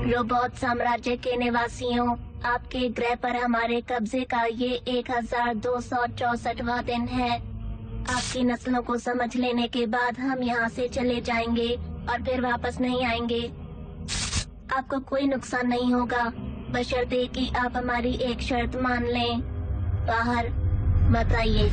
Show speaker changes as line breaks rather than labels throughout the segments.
Robot साम्राज्य के निवासियों, आपके ग्रह पर हमारे कब्जे का ये 1264वां दिन है। आपकी नस्लों को समझ लेने के बाद हम यहाँ से चले जाएंगे और फिर वापस नहीं आएंगे। आपको कोई नुकसान नहीं होगा, बशर्ते कि आप हमारी एक शर्त मान लें। बाहर मत आइए।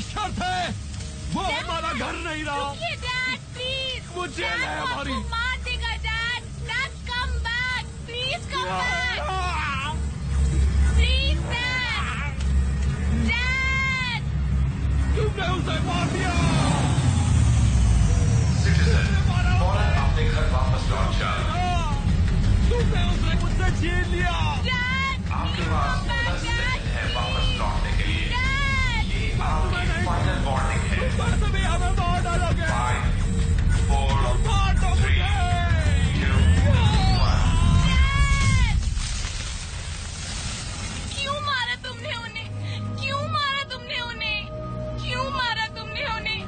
शर्त है, वो हमारा घर नहीं रहा।
डैड प्लीज,
वो जेल है हमारी।
मार देगा dad. Dad come back, please come back, please dad. Dad
तुमने उसे मार दिया।
सिटीजन, फौरन अपने घर वापस लौट जाओ।
तुमने उसे मुझसे छीन लिया।
डैड
आपके पास 10 सेकंड है वापस लौटने के लिए। आपकी फाइनल वार्निंग है।
तुम हमें मार डालोगे।
5, 4, 3, 2, 1।
क्यों मारा तुमने उन्हें? क्यों मारा तुमने उन्हें? क्यों मारा तुमने उन्हें?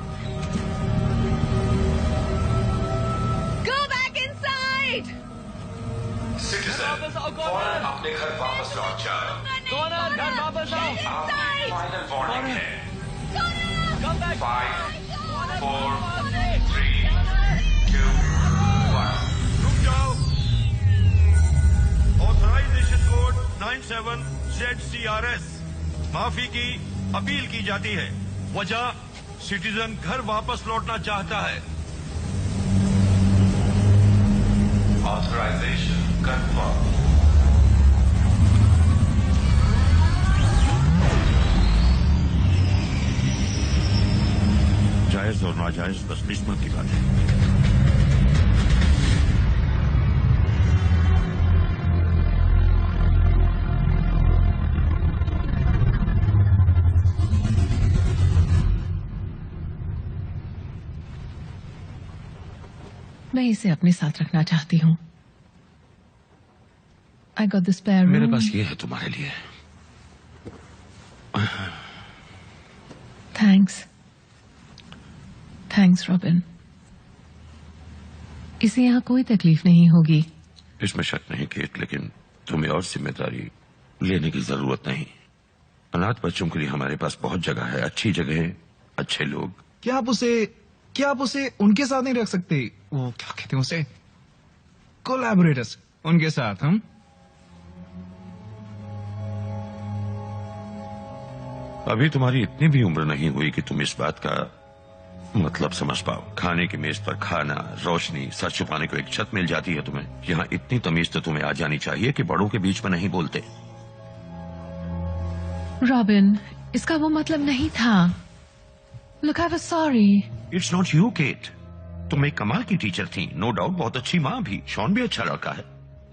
Go back inside.
सिटीजन, फौरन अपने घर वापस लौट जाओ।
घर वापस आओ।
आपकी फाइनल वार्निंग है। 5, 4, 3, 2, 1।
रुक जाओ। Authorisation code 97ZCRS। माफी की अपील की जाती है। वजह, सिटीजन घर वापस लौटना चाहता है।
Authorisation confirm.
जायज और नाजायज बस किस्मत की बात है।
मैं इसे अपने साथ रखना चाहती हूँ। I got the spare room.
मेरे पास ये है तुम्हारे लिए।
Thanks robin. इसे यहाँ कोई तकलीफ नहीं होगी।
इसमें शक नहीं केट, लेकिन तुम्हें और जिम्मेदारी लेने की जरूरत नहीं। अनाथ बच्चों के लिए हमारे पास बहुत जगह है, अच्छी जगह, अच्छे लोग।
क्या आप उसे उनके साथ नहीं रख सकते? वो क्या कहते हैं उसे, कोलैबोरेटर्स, उनके साथ हम।
अभी तुम्हारी इतनी भी उम्र नहीं हुई कि तुम इस बात का मतलब समझ पाओ। खाने की मेज पर खाना, रोशनी, सर छुपाने को एक छत मिल जाती है तुम्हें। यहाँ इतनी तमीज तो तुम्हें आ जानी चाहिए कि बड़ों के बीच में नहीं बोलते।
रॉबिन, इसका वो मतलब नहीं था। Look, I was sorry.
It's not you Kate. तुम एक कमाल की टीचर थी, नो डाउट, बहुत अच्छी माँ भी। शॉन भी अच्छा लड़का है,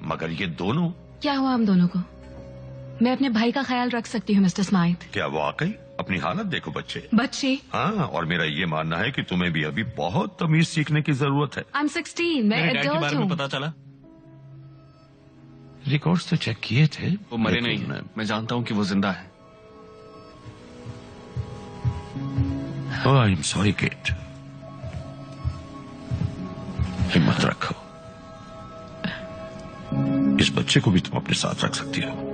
मगर ये दोनों।
क्या हुआ हम दोनों को? मैं अपने भाई का ख्याल रख सकती हूँ मिस्टर स्माइथ।
क्या वाकई? अपनी हालत देखो बच्चे। हाँ, और मेरा ये मानना है कि तुम्हें भी अभी बहुत तमीज सीखने की जरूरत है।
I'm 16, मैं एडल्ट हूँ।
पता चला?
रिकॉर्ड्स तो चेक किए थे।
वो मरे नहीं हैं। मैं जानता हूँ कि वो जिंदा है।
Oh, I'm sorry, Kate. हिम्मत रखो। इस बच्चे को भी तुम अपने साथ रख सकती हो।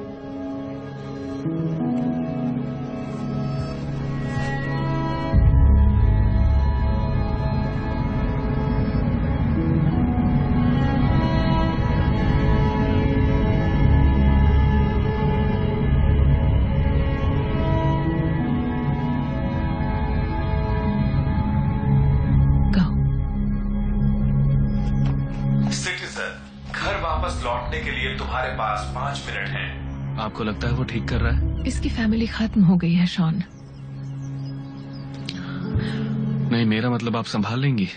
सिटीजन, घर वापस लौटने के लिए तुम्हारे पास 5 मिनट हैं।
आपको लगता है वो ठीक कर रहा है?
इसकी फैमिली खत्म हो गई है शॉन।
नहीं, मेरा मतलब आप संभाल लेंगी।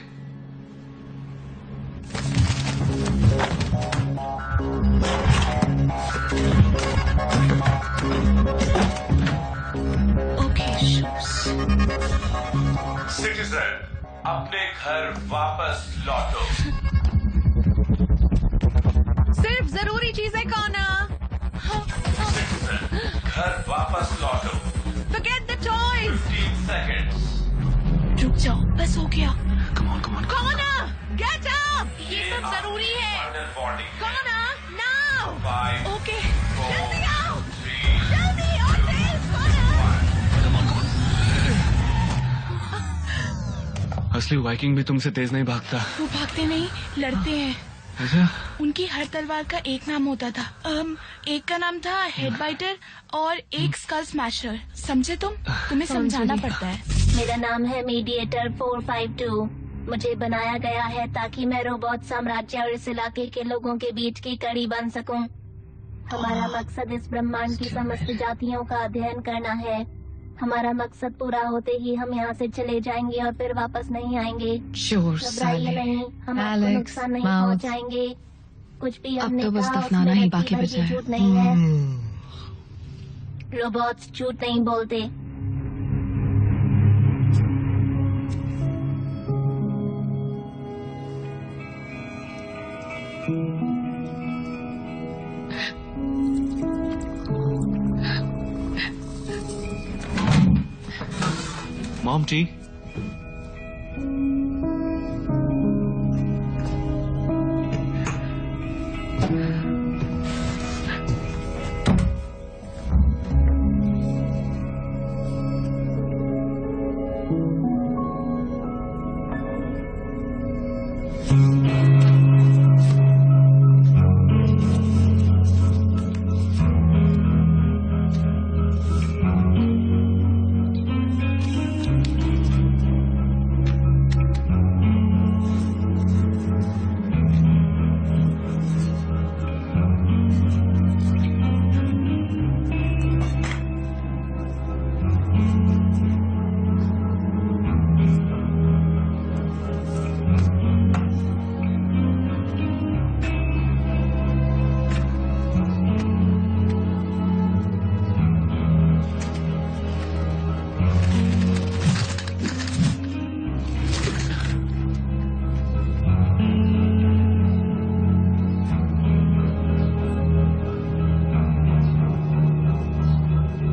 सिटीजन, अपने घर वापस लौटो।
सिर्फ जरूरी चीजें खाना।
सिटीजन, घर वापस लौटो।
Forget the toys.
15 seconds.
रुक जाओ, बस हो गया।
Come on, come on.
Connor, get up.
ये सब जरूरी है।
Final warning.
Connor, now.
5,
okay,
4,
जल्दी आओ।
3,
जल्दी और तेज, Connor।
असली वाइकिंग भी तुमसे तेज नहीं भागता।
वो भागते नहीं, लड़ते हैं।
अच्छा,
उनकी हर तलवार का एक नाम होता था। एक का नाम था हेड बाइटर और एक स्कल स्मैशर। समझे तुम? तुम्हें समझाना पड़ता है।
मेरा नाम है मीडिएटर 452। मुझे बनाया गया है ताकि मैं रोबोट साम्राज्य और इस इलाके के लोगों के बीच की कड़ी बन सकूं। हमारा मकसद इस ब्रह्मांड की समस्त जातियों का अध्ययन करना है। हमारा मकसद पूरा होते ही हम यहाँ से चले जाएंगे और फिर वापस नहीं आएंगे।
शोर
घबराइए
साले।
नहीं, हम आपको
एलेक्स,
नुकसान नहीं
माउथ।
पहुँचाएंगे। कुछ भी
अब
हमने
तो बस
कहा
दफनाना
उसमें
ही
रत्ती
बाकी
भर
बचा
भी
है।
झूठ नहीं है। रोबोट्स झूठ नहीं बोलते।
Mom T.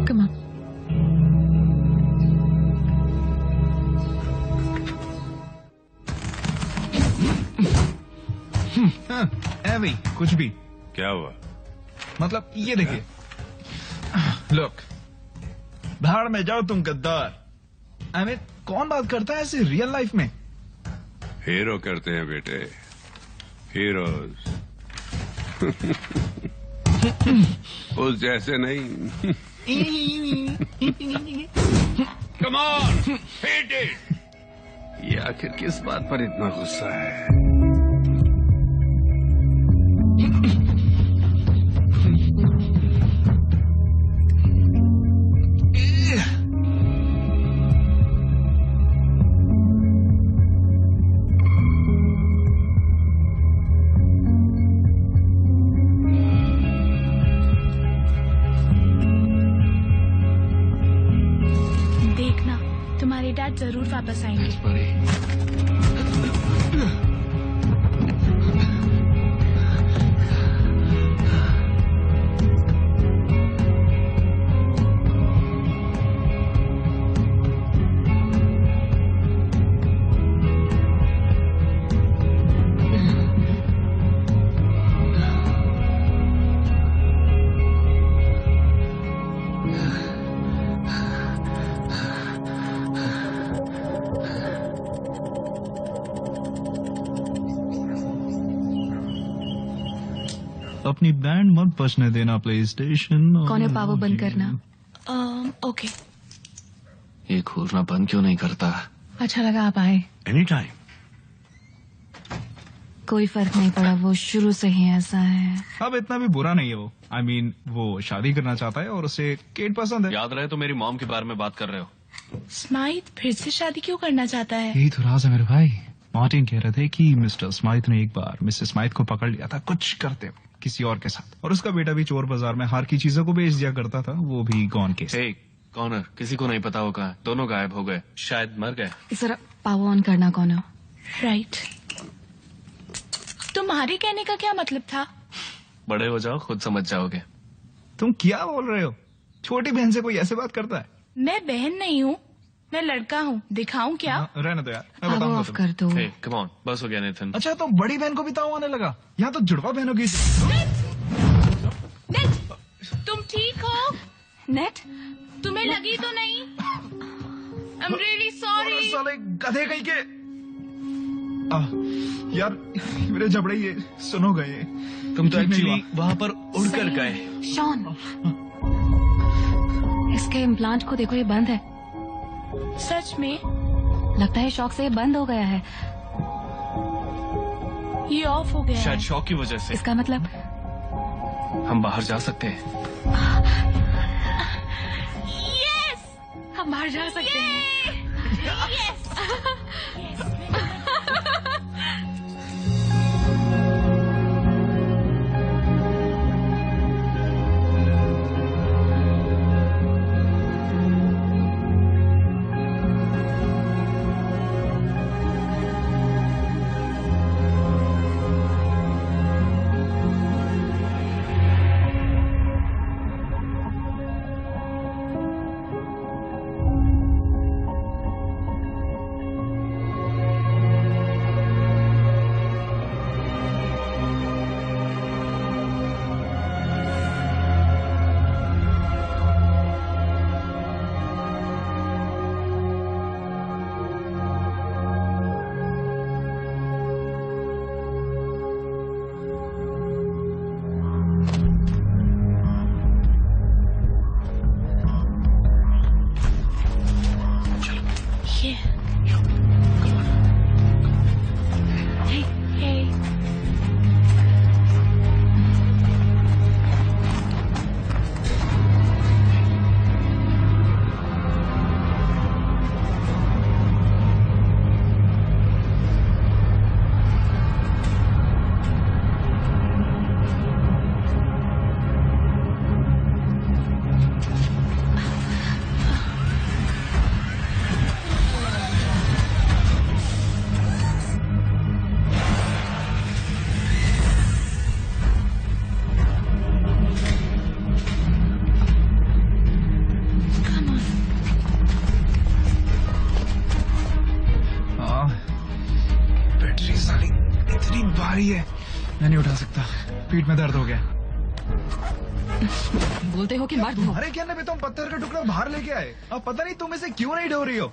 Come on.
एवी, कुछ भी।
क्या हुआ?
मतलब ये देखिए। लुक, भाड़ में जाओ तुम गद्दार। आई मीन, कौन बात करता है ऐसे रियल लाइफ में?
हीरो करते हैं बेटे, हीरोज। उस जैसे नहीं। Come on, hit it. ये आखिर किस बात पर इतना गुस्सा है?
देखना, तुम्हारे डैड जरूर वापस आएंगे।
अपनी बैंड मत बचने देना प्ले स्टेशन।
कौन है पावर बंद करना?
ओके।
ये खोलना बंद क्यों नहीं करता?
अच्छा लगा आप आए।
Any time.
कोई फर्क नहीं पड़ा, वो शुरू से ही ऐसा है।
अब इतना भी बुरा नहीं है वो। I mean, वो शादी करना चाहता है और उसे केट पसंद है।
याद रहे तो मेरी मॉम के बारे में बात कर रहे हो।
स्माइथ फिर से शादी क्यों करना चाहता है?
यही तो राज है मेरे भाई। मार्टिन कह रहे थे कि मिस्टर स्माइथ ने एक बार मिसेस स्माइथ को पकड़ लिया था कुछ करते हुए किसी और के साथ, और उसका बेटा भी चोर बाजार में हार की चीजों को बेच दिया करता था, वो भी गॉन केस।
हे कॉनर, किसी को नहीं पता होगा, दोनों गायब हो गए, शायद मर गए।
जरा पावर ऑन करना कौन है?
राइट। तुम्हारे कहने का क्या मतलब था?
बड़े हो जाओ, खुद समझ जाओगे।
तुम क्या बोल रहे हो? छोटी बहन से कोई ऐसे बात करता है?
मैं बहन नहीं हूँ, मैं लड़का हूँ। दिखाऊं क्या?
रहने दो यार, मैं
पावर
बताऊंगा
ऑफ
तुम्हें।
कर दो।
हे कम ऑन, बस हो गया नेथन।
अच्छा तो बड़ी बहन को भी ताव आने लगा? यहाँ तो जुड़वा बहनों की।
नेट, तुम ठीक हो?
नेट,
तुम्हें लगी तो नहीं? I'm really sorry.
साले गधे कहीं के। यार मेरे जबड़े ये सुनो गए।
तुम तो
ठीक नहीं
एक्चुअली वहाँ पर उड़कर गए।
शॉन, इसके इम्प्लांट को देखो, ये बंद है।
सच में?
लगता है शॉक से ये बंद हो गया है।
ये ऑफ हो गया
शायद
है।
शॉक की वजह से।
इसका मतलब
हम बाहर जा सकते हैं।
Yes!
हम बाहर जा सकते हैं।
भारी है, मैं नहीं उठा सकता, पीठ में दर्द हो गया।
बोलते हो कि मर्द हो।
अरे कहने में तुम पत्थर का टुकड़ा बाहर लेके आए, अब पता नहीं तुम इसे क्यों नहीं ढो रही हो।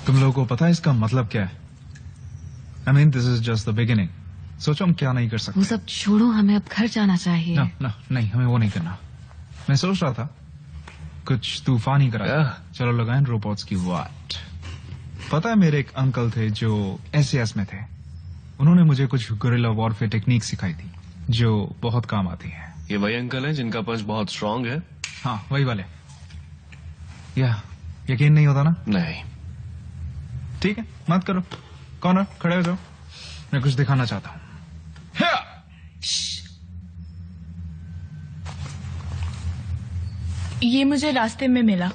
तुम लोगों को पता है इसका मतलब क्या है? I mean, this is just the beginning. सोचो हम क्या नहीं कर सकते।
वो सब छोड़ो, हमें अब घर जाना चाहिए।
ना, नहीं, हमें वो नहीं करना। मैं सोच रहा था कुछ तूफान ही कराया।
क्या?
चलो लगाएं रोबोट्स की वाट। पता है मेरे एक अंकल थे जो SAS में थे। उन्होंने मुझे कुछ गुरिल्ला वॉरफेयर टेक्निक सिखाई थी जो बहुत काम आती है।
ये वही अंकल है जिनका पंच बहुत स्ट्रांग है?
हाँ वही वाले। यकीन नहीं होता ना?
नहीं।
ठीक है मत करो। कॉर्नर खड़े हो जाओ, मैं कुछ दिखाना चाहता हूँ।
ये मुझे रास्ते में मिला।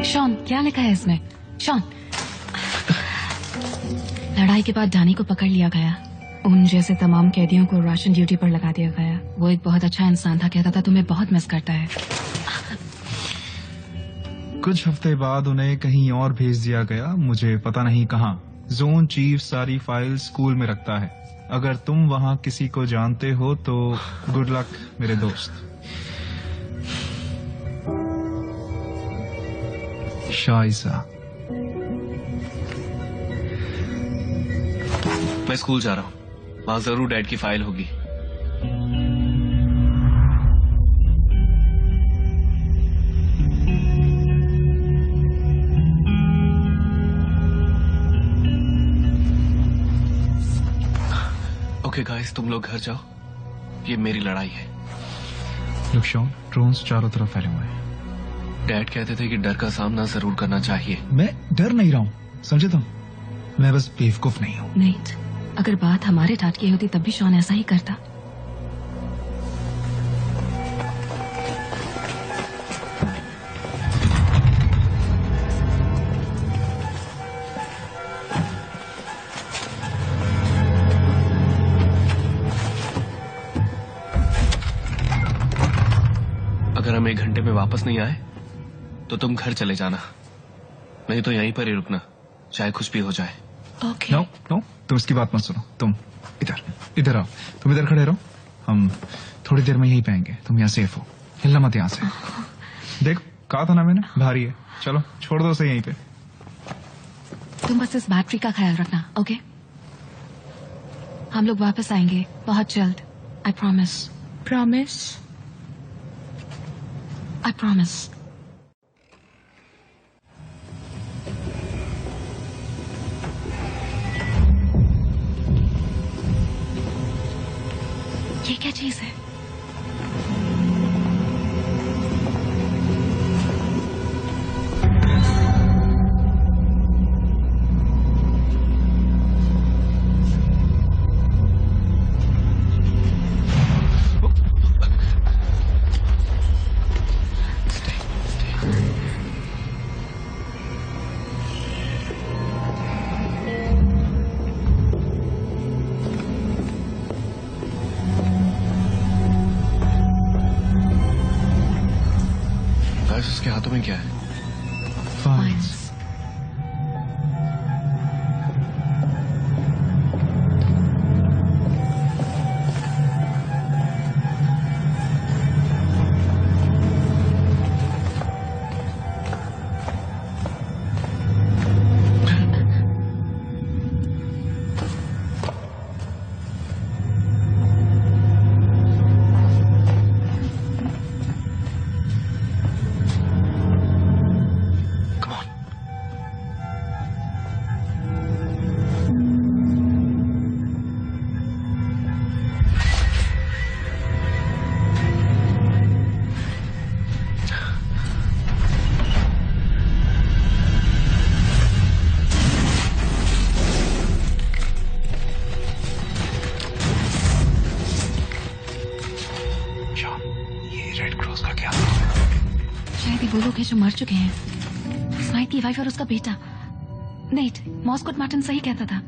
शॉन, क्या लिखा है इसमें? शॉन, लड़ाई के बाद डानी को पकड़ लिया गया। उन जैसे तमाम कैदियों को राशन ड्यूटी पर लगा दिया गया। वो एक बहुत अच्छा इंसान था, कहता था तुम्हें बहुत मिस करता है।
कुछ हफ्ते बाद उन्हें कहीं और भेज दिया गया, मुझे पता नहीं कहाँ। जोन चीफ सारी फाइल स्कूल में रखता है। अगर तुम वहाँ किसी को जानते हो तो गुड लक मेरे दोस्त। शाइसा।
मैं स्कूल जा रहा हूँ, वहां जरूर डैड की फाइल होगी। ओके गाइस, तुम लोग घर जाओ, ये मेरी लड़ाई है।
लुक शॉन, ड्रोन्स चारों तरफ फैले हुए हैं।
डैड कहते थे कि डर का सामना जरूर करना चाहिए।
मैं डर नहीं रहा हूँ, समझे तुम? मैं बस बेवकूफ नहीं हूँ।
नेट, अगर बात हमारे ठाट की होती तब भी शॉन ऐसा ही करता।
अगर हम 1 घंटे में वापस नहीं आए तो तुम घर चले जाना, नहीं तो यहीं पर ही रुकना, चाहे कुछ भी हो जाए।
ओके।
नो नो, तुम इसकी बात मत सुनो। तुम इधर आओ, तुम इधर खड़े रहो। हम थोड़ी देर में यहीं पाएंगे, तुम यहाँ सेफ हो। हिलना मत यहाँ से। देख, कहा था ना मैंने, भारी है। चलो छोड़ दो उसे यहीं पे।
तुम बस इस बैटरी का ख्याल रखना, ओके? हम लोग वापस आएंगे बहुत जल्द। I promise.
Promise.
I promise. ये क्या चीज है?
गाइस, उसके हाथों में क्या है?
फाइल्स। शायद ही वो लोग हैं जो मर चुके हैं। स्माइथ की वाइफ और उसका बेटा। नेट, मॉस्कोट मार्टिन सही कहता था,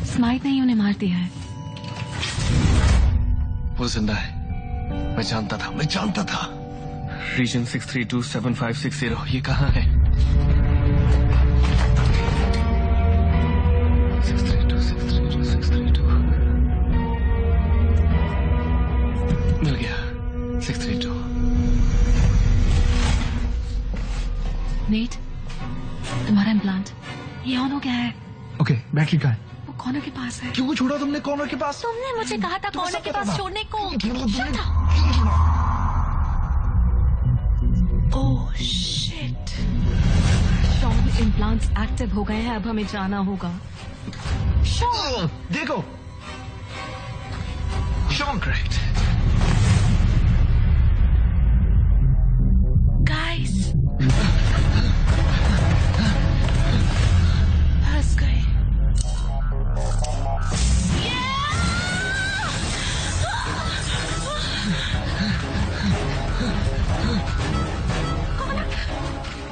स्माइथ ने ही उन्हें मार दिया है।
वो जिंदा है, मैं जानता था। रीजन 6327560, ये कहाँ है? 632. मिल गया। 632.
नेट, तुम्हारा इम्प्लांट ये ऑन हो गया है।
ओके, बैटरी कहाँ है?
वो कॉर्नर के पास है।
क्यों छोड़ा तुमने कॉर्नर के पास?
तुमने मुझे कहा था
तुम्हें
कॉर्नर
सब
के
पता
पास
था।
छोड़ने को।
क्यों
Shut up.
छोड़ा?
Oh shit.
Shawn, implants active हो गए हैं, अब हमें जाना होगा।
देखो शॉन, करेक्ट।
गाइस फंस गए।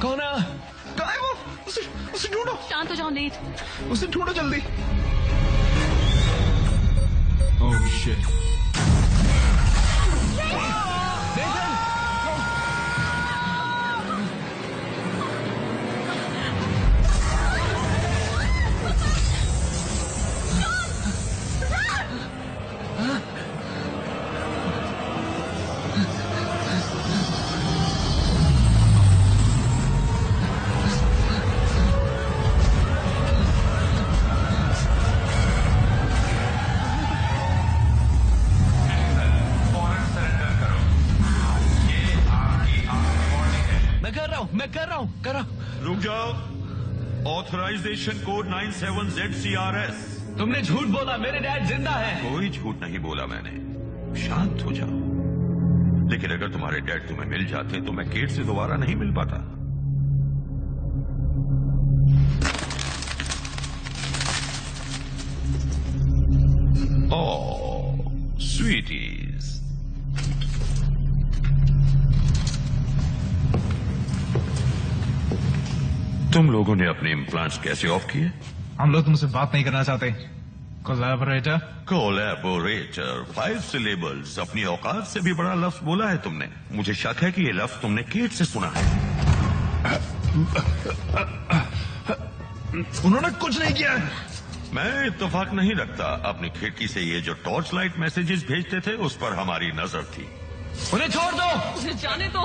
कौन है?
कहाँ है वो? उसे ढूंढो।
शांत हो जाओ नेट।
उसे ढूंढो जल्दी। Oh shit.
मैं कर रहा हूँ करो।
रुक जाओ। Authorisation code 97ZCRS।
तुमने झूठ बोला, मेरे डैड जिंदा है।
कोई झूठ नहीं बोला मैंने। शांत हो जाओ। लेकिन अगर तुम्हारे डैड तुम्हें मिल जाते तो मैं केट से दोबारा नहीं मिल पाता। ओह स्वीटीज, तुम लोगों ने अपने इम्प्लांट्स कैसे ऑफ किए?
हम लोग तुमसे बात नहीं करना चाहते। कोलैबोरेटर।
Collaborator, 5 syllables. अपनी औकात से भी बड़ा लफ्ज बोला है तुमने। मुझे शक है कि ये लफ्ज तुमने केट से सुना है।
उन्होंने कुछ नहीं किया है।
मैं इत्तेफाक नहीं रखता। अपनी खिड़की से ये जो टॉर्च लाइट मैसेजेस भेजते थे उस पर हमारी नजर थी।
उन्हें छोड़ दो।
मुझे जाने दो।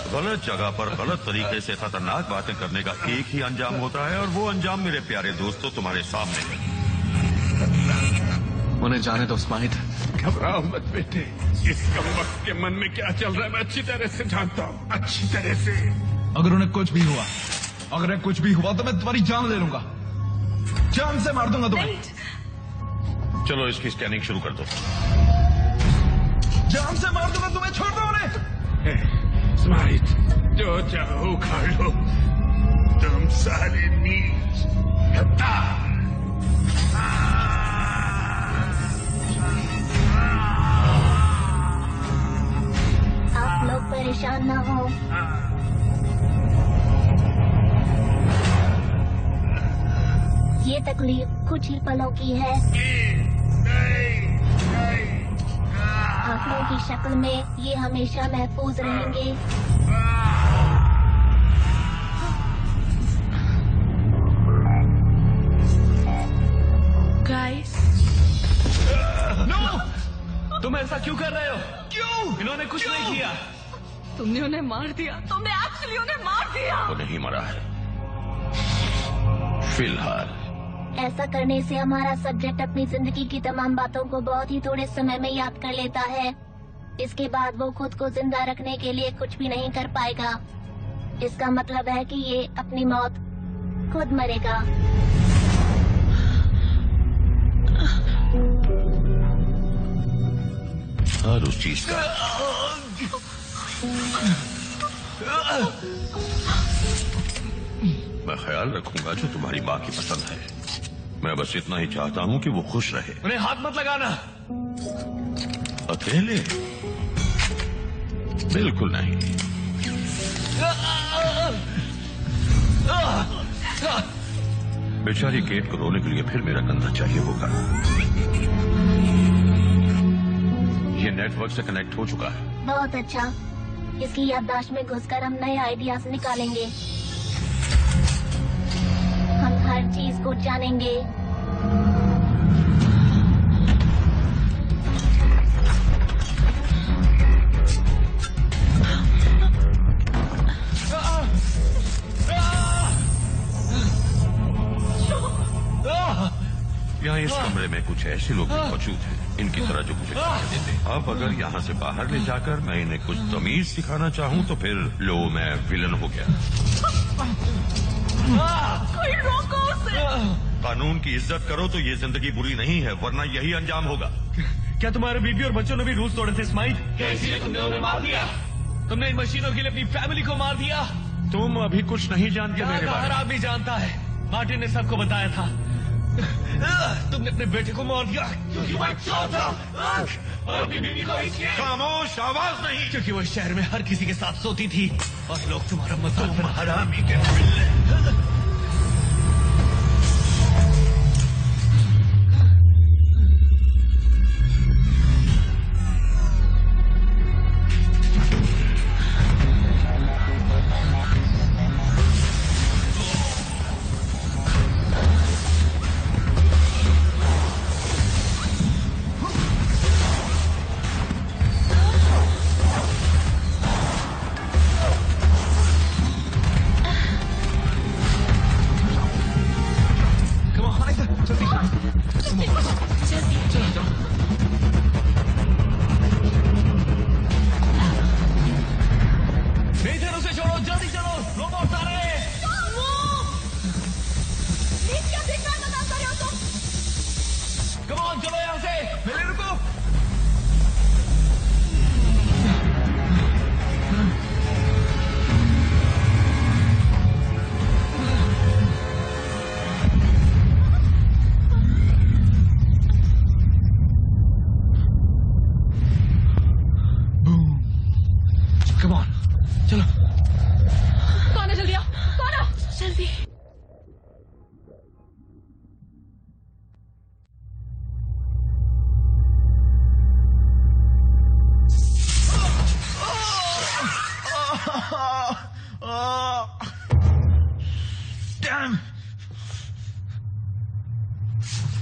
गलत जगह पर गलत तरीके से खतरनाक बातें करने का एक ही अंजाम होता है, और वो अंजाम मेरे प्यारे दोस्तों तुम्हारे सामने है।
उन्हें जाने दो स्माइट।
घबराओ मत बेटे। इस वक्त के मन में क्या चल रहा है मैं अच्छी तरह से जानता हूँ, अच्छी तरह से।
अगर उन्हें कुछ भी हुआ, तो मैं तुम्हारी जान ले लूंगा। जान से मार दूंगा तुम्हें।
चलो इसकी स्कैनिंग शुरू कर दो।
जान से मार दूंगा तुम्हें। छोड़ दो उन्हें।
स्माइट, जो चाहो खा लो। तुम सारे नीच गद्दार।
आप लोग परेशान न हो। ये तकलीफ कुछ ही पलों की है। आंकड़ों की शक्ल में ये हमेशा महफूज रहेंगे।
गाइस
नो, तुम ऐसा क्यों कर रहे हो? क्यों? इन्होंने कुछ नहीं किया।
तुमने उन्हें मार दिया। तुमने एक्चुअली उन्हें मार दिया।
वो नहीं मरा है फिलहाल।
ऐसा करने से हमारा सब्जेक्ट अपनी जिंदगी की तमाम बातों को बहुत ही थोड़े समय में याद कर लेता है। इसके बाद वो खुद को जिंदा रखने के लिए कुछ भी नहीं कर पाएगा। इसका मतलब है कि ये अपनी मौत खुद मरेगा।
हर उस चीज का मैं ख्याल रखूंगा जो तुम्हारी माँ की पसंद है। मैं बस इतना ही चाहता हूँ कि वो खुश रहे।
उन्हें हाथ मत लगाना।
अकेले? बिल्कुल नहीं। बेचारी केट को रोने के लिए फिर मेरा कंधा चाहिए होगा। ये नेटवर्क से कनेक्ट हो चुका है।
बहुत अच्छा। इसकी याददाश्त में घुसकर हम नए आइडियाज निकालेंगे। हम हर चीज को जानेंगे।
यहाँ इस कमरे में कुछ ऐसे लोग भी मौजूद हैं इनकी तरह जो मुझे खाना देते हैं। अब अगर यहाँ से बाहर ले जाकर मैं इन्हें कुछ तमीज सिखाना चाहूँ तो फिर लो मैं विलन हो गया।
कोई रोको उसे।
कानून की इज्जत करो तो ये जिंदगी बुरी नहीं है, वरना यही अंजाम होगा।
क्या तुम्हारे बीबी और बच्चों ने भी रूल्स तोड़े थे स्माइल? क्या इसीलिए तुमने उन्हें मार दिया? तुमने इन मशीनों के लिए अपनी फैमिली को मार दिया?
तुम अभी कुछ नहीं जानते मेरे बारे
हर
में।
आदमी जानता है, मार्टिन ने सबको बताया था। तुमने अपने बेटे को मार दिया क्योंकि वो एक चोर था और अपनी बीवी को इसलिए।
खामोश, आवाज नहीं।
क्योंकि वो शहर में हर किसी के साथ सोती थी और लोग तुम्हारा मजाक हरामी के पिल्ले।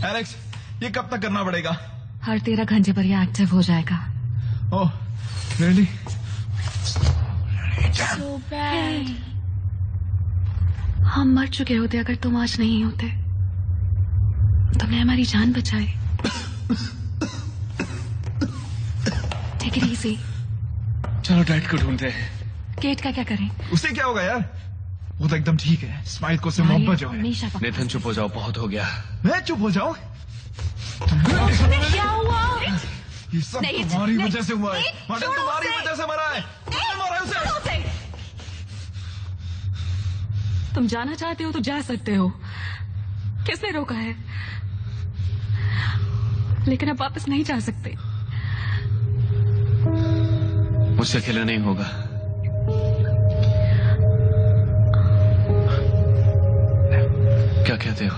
एलेक्स, ये कब तक करना पड़ेगा?
हर 13 घंटे पर यह एक्टिव हो जाएगा।
ओह, रियली?
So bad.
हम मर चुके होते अगर तुम आज नहीं होते। तुमने हमारी जान बचाई। Take it easy.
चलो डैड को ढूंढते हैं।
केट का क्या करें?
उसे क्या होगा यार? वो तो एकदम ठीक है। स्माइल को से मोहब्बत जो है।
हमेशा
नेथन चुप हो जाओ, बहुत हो गया।
मैं चुप हो जाऊं?
क्या हुआ?
ये सब तुम्हारी वजह से हुआ है। मार्टिन तुम्हारी वजह से मरा है। तुमने मारा है उसे।
तुम जाना चाहते हो तो जा सकते हो। किसने रोका है? लेकिन अब वापस नहीं जा सकते।
मुझसे अकेला नहीं होगा। क्या कहते हो?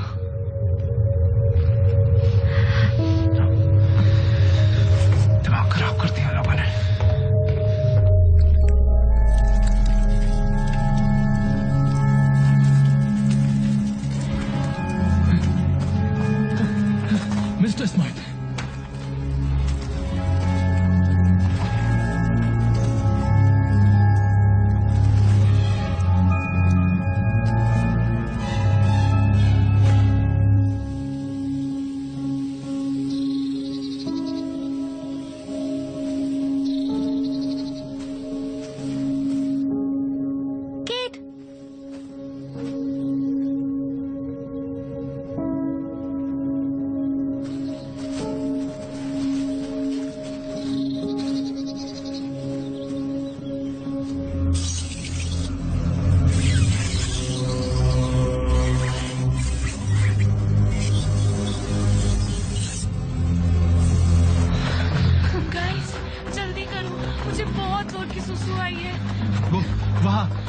दिमाग खराब कर दिया लोगों ने।
मिस्टर स्माइल,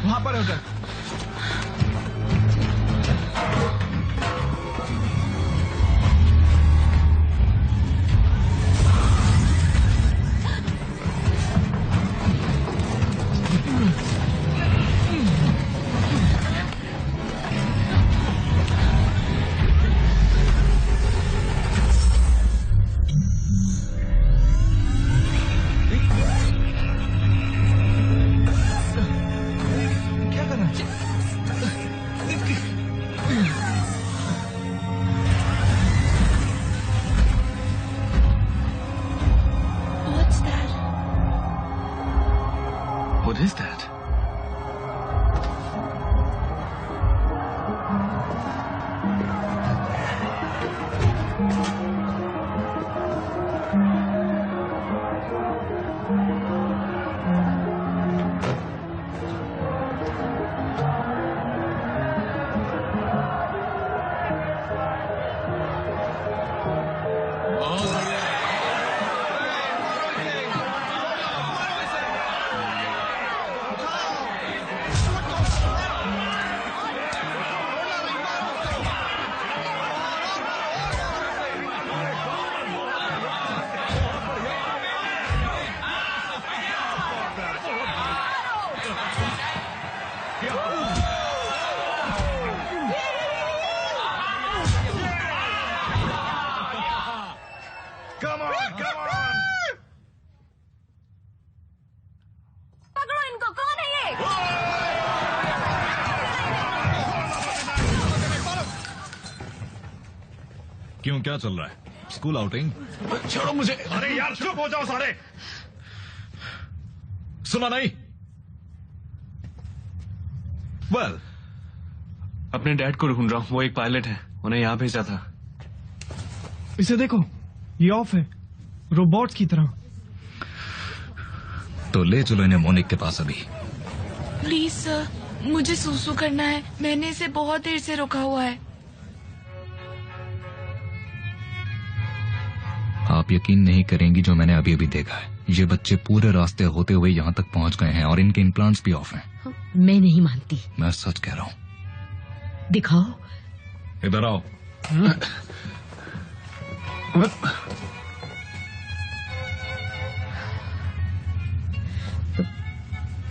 वहां पर है उधर। क्या कर रहा है?
क्यों, क्या चल रहा है? School outing? छोड़ो मुझे। अरे यार चुप हो जाओ सारे। सुना नहीं? वेल,
अपने डैड को ढूंढ रहा हूँ, वो एक पायलट है, उन्हें यहाँ भेजा था।
इसे देखो, ये ऑफ है, रोबोट्स की तरह।
तो ले चलो इन्हें मोनिक के पास अभी।
प्लीज सर, मुझे सूसू करना है, मैंने इसे बहुत देर से रोका हुआ है।
आप यकीन नहीं करेंगी जो मैंने अभी अभी देखा है। ये बच्चे पूरे रास्ते होते हुए यहाँ तक पहुँच गए हैं और इनके इम्प्लांट्स भी ऑफ हैं।
मैं नहीं मानती।
मैं सच कह रहा हूँ।
दिखाओ।
इधर आओ।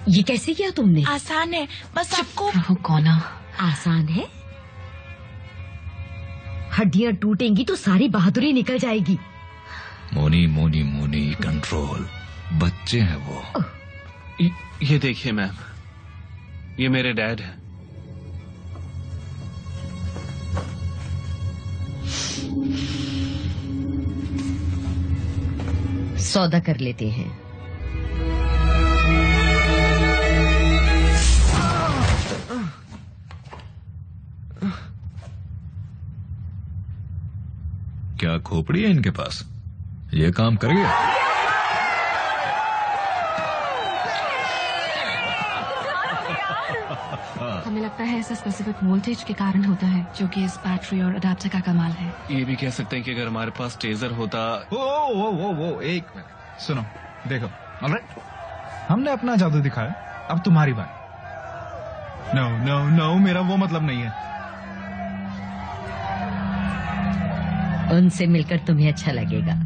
ये कैसे किया तुमने?
आसान है, बस आपको।
कौन?
आसान है? हड्डियां टूटेंगी तो सारी बहादुरी निकल जाएगी।
मोनी मोनी मोनी, कंट्रोल। बच्चे हैं वो।
ये देखिए मैम, ये मेरे डैड है।
सौदा कर लेते हैं।
क्या खोपड़ी है इनके पास? ये काम कर गया।
हमें लगता है ऐसा स्पेसिफिक वोल्टेज के कारण होता है, जो कि इस बैटरी और अडाप्टर का कमाल है।
ये भी कह सकते हैं कि अगर हमारे पास टेजर होता।
वो एक मिनट सुनो, देखो। ऑलराइट, हमने अपना जादू दिखाया, अब तुम्हारी बात। नो नो नो, मेरा वो मतलब नहीं है।
उनसे मिलकर तुम्हें अच्छा लगेगा।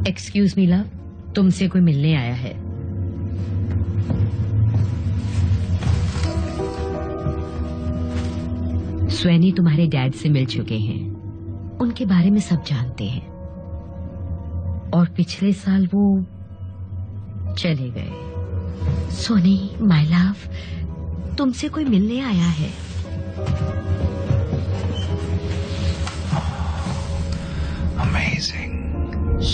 एक्सक्यूज मी लव, तुमसे कोई मिलने आया है। स्वैनी तुम्हारे डैड से मिल चुके हैं, उनके बारे में सब जानते हैं। और पिछले साल वो चले गए। सोनी माय लव, तुमसे कोई मिलने आया है।
अमेजिंग।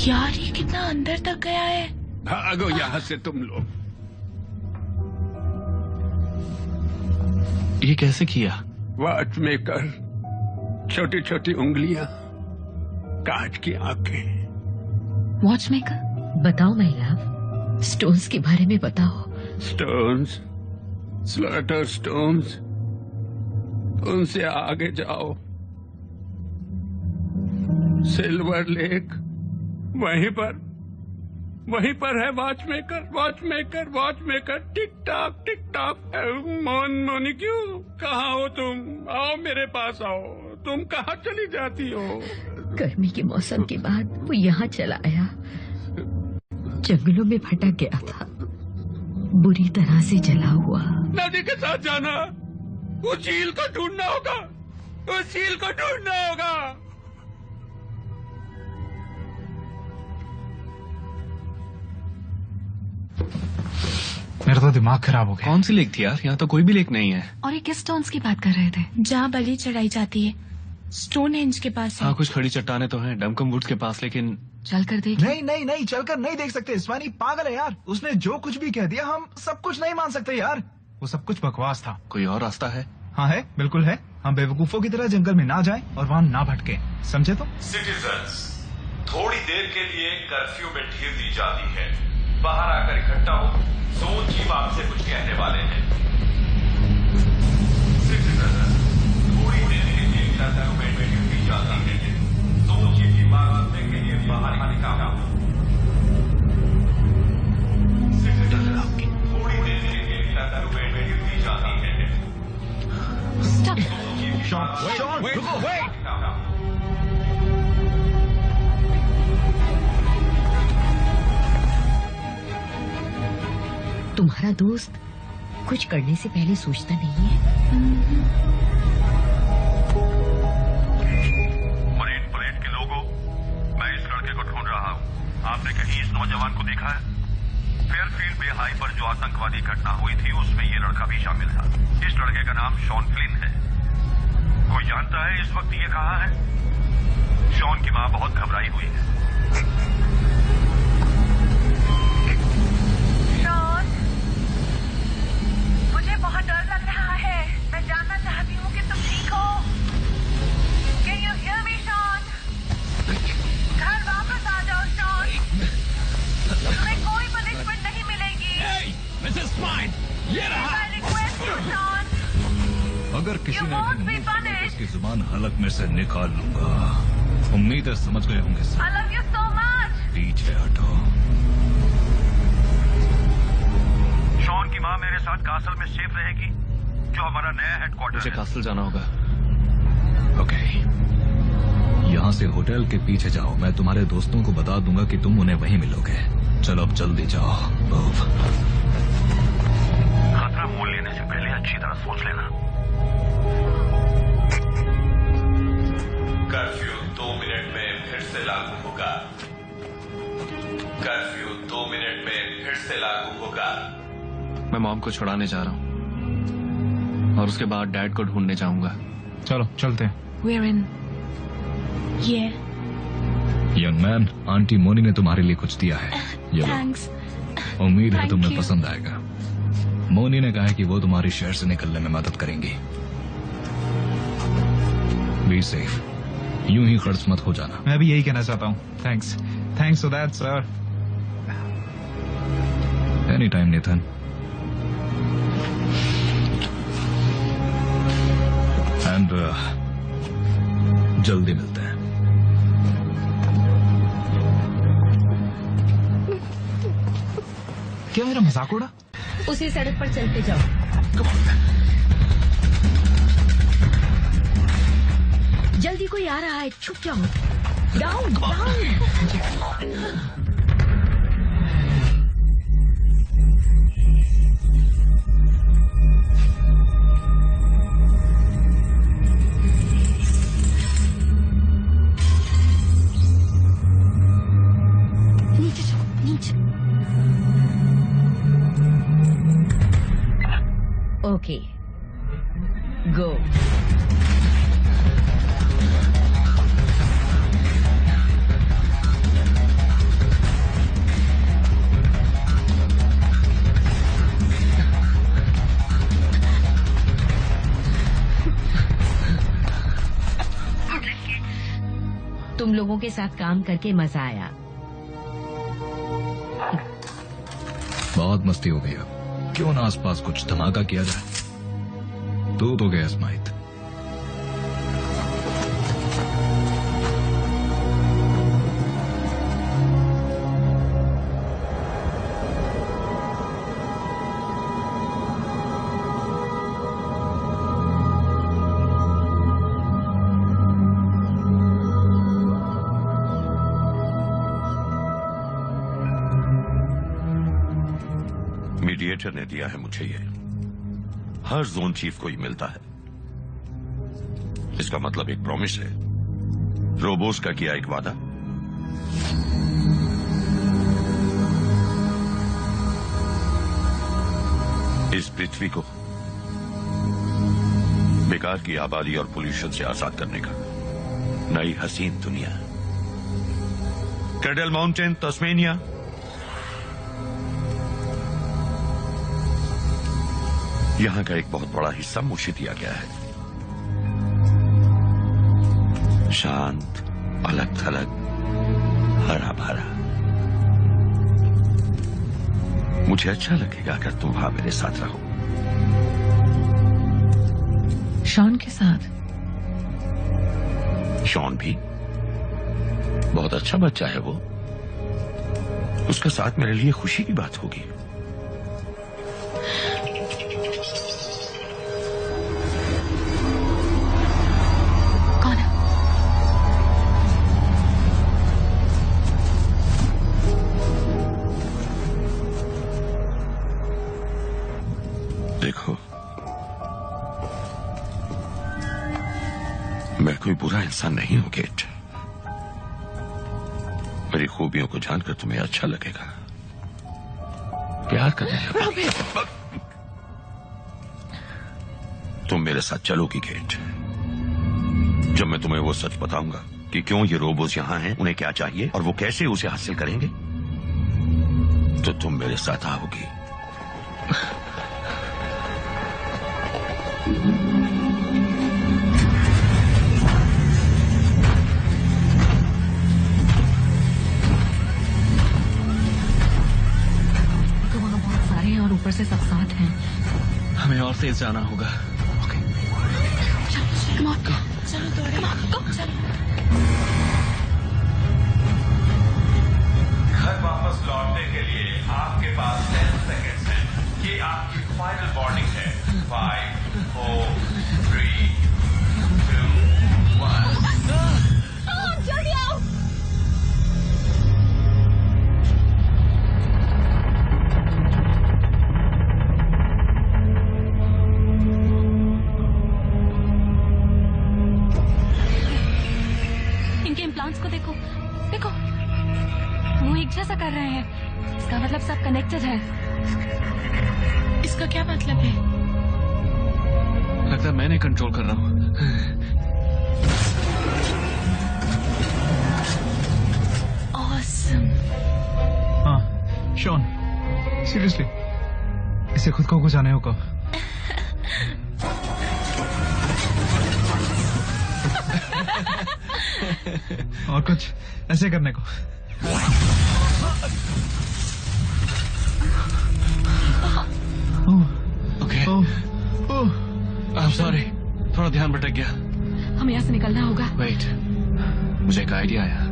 यार ये कितना अंदर तक गया है।
भागो यहाँ से तुम लोग।
ये कैसे किया?
वॉच मेकर, छोटी छोटी उंगलियां, कांच की आंखें।
Watch maker?
बताओ माय लव, स्टोन्स के बारे में बताओ।
स्टोन्स, स्लॉटर स्टोन्स, उनसे आगे जाओ। सिल्वर लेक, वहीं पर है watch maker, watch maker, watch maker. Tick tock tick tock. मोनी क्यों? कहाँ हो तुम? आओ मेरे पास आओ। तुम कहाँ चली जाती हो?
गर्मी के मौसम के बाद वो यहाँ चला आया, जंगलों में भटक गया था, बुरी तरह से जला हुआ।
नदी के साथ जाना, उस झील को ढूंढना होगा, उस झील को ढूंढना होगा।
मेरा तो दिमाग खराब हो गया।
कौन सी लेक थी यार? यहाँ तो कोई भी लेक नहीं है।
और ये किस स्टोन्स की बात कर रहे थे?
जहाँ बलि चढ़ाई जाती है, स्टोन हेंज के पास है।
हाँ, कुछ खड़ी चट्टाने तो हैं डमकम वुड्स के पास, लेकिन
चलकर देख।
नहीं नहीं नहीं, चलकर नहीं देख सकते। स्वानी पागल है यार, उसने जो कुछ भी कह दिया हम सब कुछ नहीं मान सकते यार। वो सब कुछ बकवास था।
कोई और रास्ता है?
हाँ है, बिल्कुल है। हम बेवकूफों की तरह जंगल में ना जाएं और वहाँ ना भटके, समझे? तो
सिटीजन्स, थोड़ी देर के लिए कर्फ्यू में ढील दी जाती है। बाहर आकर इकट्ठा हो, जोन चीफ आपसे कुछ कहने वाले हैं। सिटीजन्स, थोड़ी देर के लिए कर्फ्यू में ढील दी जाती है। जोन चीफ की बात सुनने के लिए बाहर निकला हो। सिटीजन्स, थोड़ी देर के लिए कर्फ्यू में ढील दी जाती है।
शॉन, रुको, वेट।
तुम्हारा दोस्त कुछ करने से पहले सोचता नहीं है।
परेड के लोगों, मैं इस लड़के को ढूंढ रहा हूँ। आपने कहीं इस नौजवान को देखा है? फेयरफील्ड बे हाई पर जो आतंकवादी घटना हुई थी उसमें ये लड़का भी शामिल था। इस लड़के का नाम शॉन फ्लिन है। कोई जानता है इस वक्त ये कहाँ है? शॉन की माँ बहुत घबराई हुई है।
शॉन, मुझे बहुत डर लग रहा है। मैं जानना चाहती हूँ कि तुम ठीक हो। Can you hear me, Shawn? घर वापस आ जाओ, शॉन। तुम्हें कोई पनिशमेंट नहीं मिलेगी।
मिसेस स्माइट, ये रहा।
I request you, Shawn.
अगर किसी
You
ने
won't be
नहीं सुना तो
punished.
इसकी जुबान हलक में से निकाल लूंगा। उम्मीद है समझ गए होंगे
I love you so much.
पीछे हटो।
शॉन की माँ मेरे साथ कासल में सेफ रहेगी, जो हमारा नया हेडक्वार्टर
मुझे
है।
कासल जाना होगा। ओके, यहाँ से होटल के पीछे जाओ। मैं तुम्हारे दोस्तों को बता दूंगा कि तुम उन्हें वहीं मिलोगे। चलो अब जल्दी जाओ।
खतरा मोल लेने से पहले अच्छी तरह सोच लेना।
कर्फ्यू 2 मिनट में फिर से लागू होगा। कर्फ्यू 2 मिनट में फिर से लागू होगा।
मैं मॉम को छुड़ाने जा रहा हूँ और उसके बाद डैड को ढूंढने जाऊंगा।
चलो चलते हैं।
We're in. Yeah.
Young man, auntie मोनी ने तुम्हारे लिए कुछ दिया है। ये लो।
Thanks.
उम्मीद है
Thank
तुम्हें
you.
पसंद आएगा। मोनी ने कहा है कि वो तुम्हारी शहर से निकलने में मदद करेंगी। Be safe. यूं ही खर्च मत हो जाना।
मैं भी यही कहना चाहता हूँ। Thanks for that sir.
Any time Nathan. And जल्दी मिलते हैं।
क्या मेरा मजाक उड़ा?
उसी सड़क पर चलते जाओ। जल्दी कोई आ रहा है, छुप जाओ। Down down. नीचे जाओ, नीचे। ओके, गो। तुम लोगों के साथ काम करके मजा आया।
बहुत मस्ती हो गई। अब क्यों ना आसपास कुछ धमाका किया जाए। तू तो गया स्माइट।
मीडिएटर ने दिया है मुझे ये। हर जोन चीफ को ही मिलता है। इसका मतलब एक प्रॉमिस है। रोबोस का किया एक वादा। इस पृथ्वी को बेकार की आबादी और पोल्यूशन से आजाद करने का। नई हसीन दुनिया। Cradle Mountain, Tasmania. यहां का एक बहुत बड़ा हिस्सा मुझे दिया गया है। शांत, अलग थलग, हरा भरा। मुझे अच्छा लगेगा अगर तुम वहां मेरे साथ रहो।
शॉन के साथ?
शॉन भी बहुत अच्छा बच्चा है वो। उसका साथ मेरे लिए खुशी की बात होगी। देखो, मैं कोई बुरा इंसान नहीं हूं केट। मेरी खूबियों को जानकर तुम्हें अच्छा लगेगा। प्यार करने लगा। तुम मेरे साथ चलोगी केट? जब मैं तुम्हें वो सच बताऊंगा कि क्यों ये रोबोट्स यहां हैं, उन्हें क्या चाहिए और वो कैसे उसे हासिल करेंगे, तो तुम मेरे साथ आओगी।
तो वहाँ बहुत सारे हैं और ऊपर से सब साथ हैं।
हमें और तेज जाना होगा।
चलो दौड़े, चलो।
घर वापस लौटने के लिए आपके पास 10 सेकेंड्स हैं। ये आपकी फाइनल वार्निंग है। 5, 4, 3, 2, 1।
जल्दी आओ।
इनके इम्प्लांट्स को देखो, देखो, वो एक जैसा कर रहे हैं। इसका मतलब सब कनेक्टेड है।
इसका क्या मतलब है?
लगता है मैंने कंट्रोल कर रहा हूँ।
Awesome.
हाँ, शॉन, सीरियसली इसे खुद को कुछ आने होगा। और कुछ ऐसे करने को।
ओके, I'm sorry, थोड़ा ध्यान भटक गया।
हमें यहाँ से निकलना होगा।
वेट, मुझे एक आइडिया आया।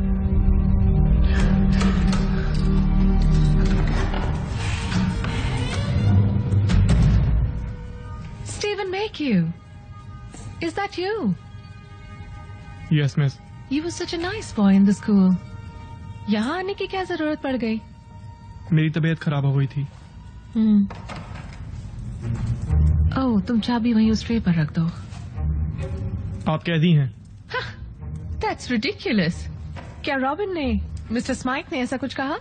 Stephen Mayhew, is that you?
Yes, miss.
You were such a nice boy in the school. यहाँ आने की क्या जरूरत पड़ गई?
मेरी तबीयत खराब हो गई थी।
ओह, तुम चाबी वहीं उस ट्रे पर रख दो।
आप कैदी हैं।
That's ridiculous. क्या रॉबिन ने, मिस्टर स्माइक ने ऐसा कुछ कहा?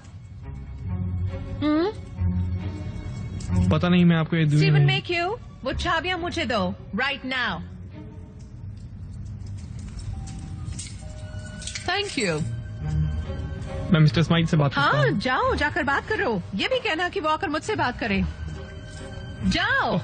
पता नहीं, मैं आपको ये दुनिया
Stephen
में-
Mayhew, वो चाबियां मुझे दो, right now. Thank you.
मैं मिस्टर स्माइक से बात करता
हाँ,
हूँ।
जाओ, जाकर बात करो। ये भी कहना कि वो आकर मुझसे बात करे। जाओ।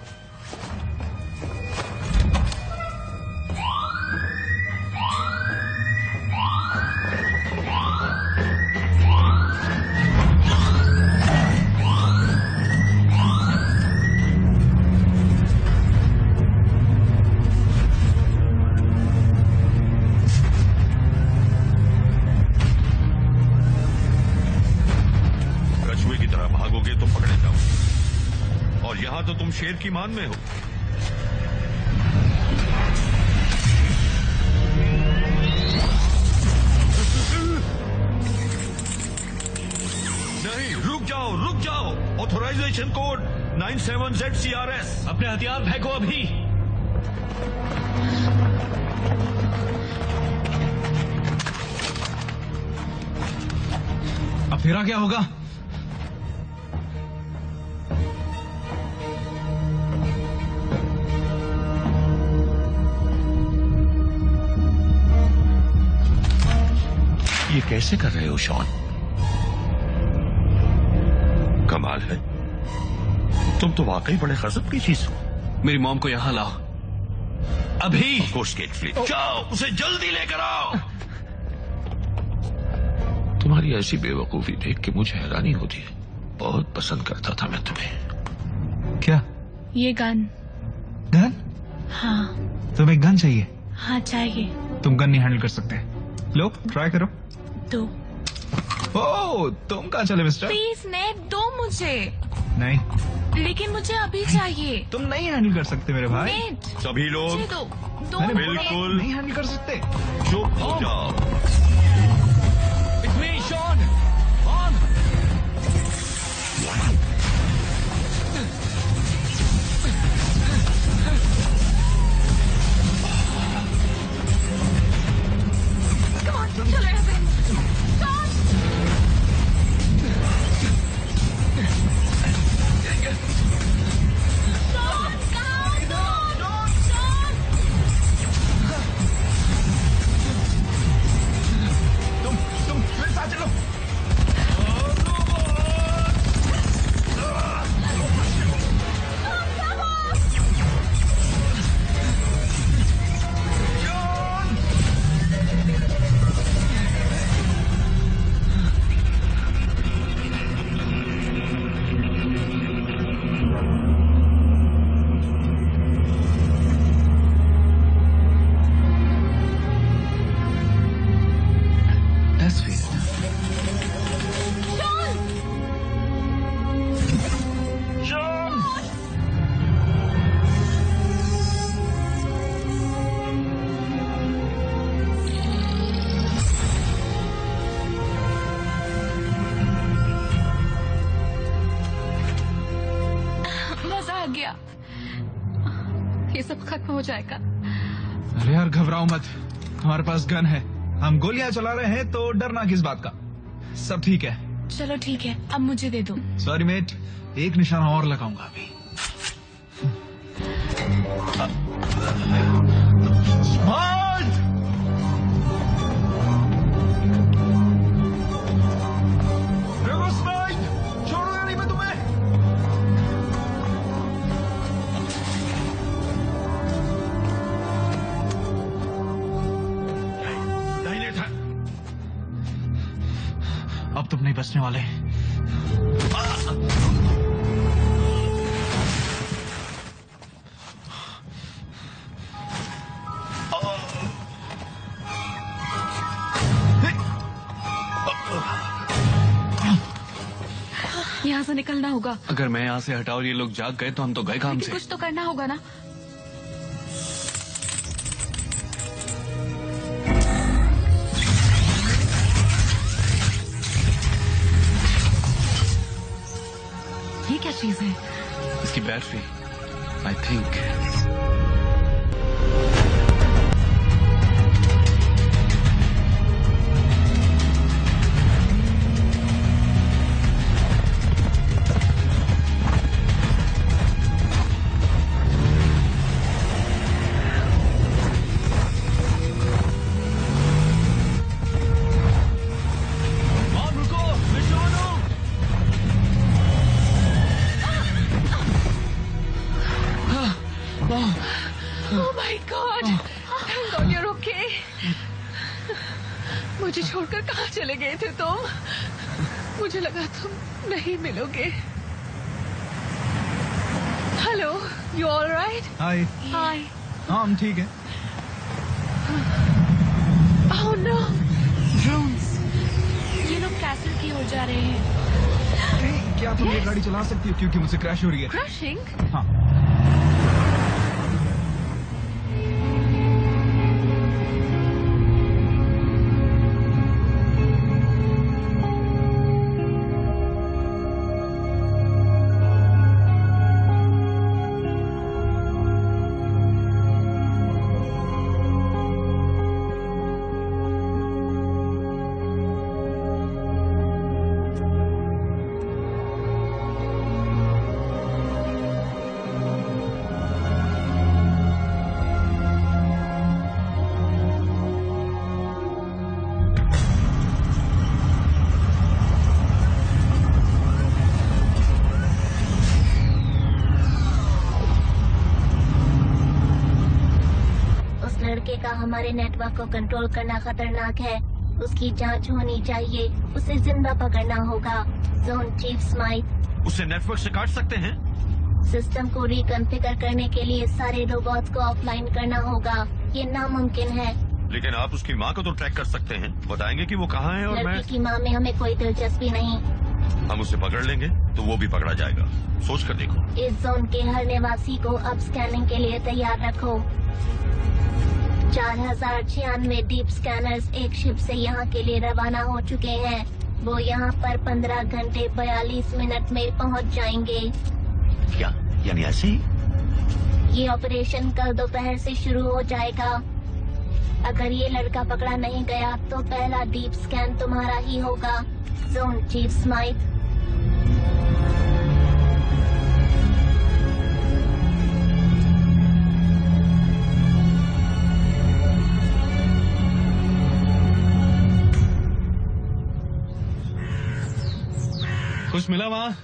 कछुए की तरह भागोगे तो पकड़े जाओ, और यहाँ तो तुम शेर की मान में हो। नहीं, रुक जाओ। Authorisation code 97ZCRS।
अपने हथियार फेंको अभी।
अब तेरा क्या होगा?
ये कैसे कर रहे हो शॉन? कमाल है, तुम तो वाकई बड़े गजब की चीज हो।
मेरी मॉम को यहाँ लाओ अभी।
जाओ, उसे जल्दी लेकर आओ। तुम्हारी ऐसी बेवकूफी देख के मुझे हैरानी होती है। बहुत पसंद करता था मैं तुम्हें।
क्या?
ये गन।
गन?
हाँ।
तुम्हें गन चाहिए?
हाँ चाहिए।
तुम गन नहीं हैंडल कर सकते। लो, ट्राई करो।
दो।
ओह, तुम कहाँ चले मिस्टर?
प्लीज नेट दो मुझे।
नहीं,
लेकिन मुझे अभी चाहिए।
तुम नहीं हैंडल कर सकते मेरे भाई।
नेट।
सभी लोग
मुझे दो। दो
मैंने
मुझे।
बिल्कुल
नहीं हैंडल कर सकते।
चुप हो जाओ।
It's me, Sean. On.
Come on, चलो यहाँ से। Sean!
गया। ये सब खत्म हो जाएगा।
अरे यार घबराओ मत, हमारे पास गन है, हम गोलियां चला रहे हैं तो डरना किस बात का। सब ठीक है।
चलो ठीक है, अब मुझे दे दो।
सॉरी मेट, एक निशाना और लगाऊंगा अभी। स्मार्ट! देखो स्मार्ट, छोड़ूंगा नहीं मैं तुम्हें।
दाहिने था।
अब तुम नहीं बचने वाले।
यहाँ से निकलना होगा।
अगर मैं यहाँ से हटा और ये लोग जाग गए तो हम तो गए काम से।
कुछ तो करना होगा ना। ये क्या चीज है?
इसकी battery, I think.
Oh my God! Thank God you're okay. मुझे छोड़कर कहाँ चले गए थे तुम? मुझे लगा तुम नहीं मिलोगे। Hello, you all right?
हाय।
हाय।
हाँ हम ठीक है।
Oh no!
ड्रोन्स, ये लोग कैसल की ओर जा रहे हैं।
क्या तुम ये गाड़ी चला सकती हो क्योंकि मुझसे क्रैश हो रही है।
Crashing?
हाँ।
लड़के का हमारे नेटवर्क को कंट्रोल करना खतरनाक है। उसकी जांच होनी चाहिए। उसे जिंदा पकड़ना होगा। Zone chief Smythe.
उसे नेटवर्क से काट सकते हैं?
सिस्टम को रिकॉन्फ़िगर करने के लिए सारे रोबोट्स को ऑफलाइन करना होगा। ये नामुमकिन है।
लेकिन आप उसकी माँ को तो ट्रैक कर सकते हैं। बताएंगे कि वो कहाँ है और मैं।
लड़की की माँ में हमें कोई दिलचस्पी नहीं।
हम उसे पकड़ लेंगे तो वो भी पकड़ा जाएगा। सोच कर देखो।
इस जोन के हर निवासी को अब स्कैनिंग के लिए तैयार रखो। 4096 डीप स्कैनर्स एक शिप से यहाँ के लिए रवाना हो चुके हैं। वो यहाँ पर 15 घंटे 42 मिनट में पहुँच जाएंगे।
क्या यानी ऐसे ही?
ये ऑपरेशन कल दोपहर से शुरू हो जाएगा। अगर ये लड़का पकड़ा नहीं गया तो पहला डीप स्कैन तुम्हारा ही होगा। Zone chief Smythe.
कुछ मिला वहाँ?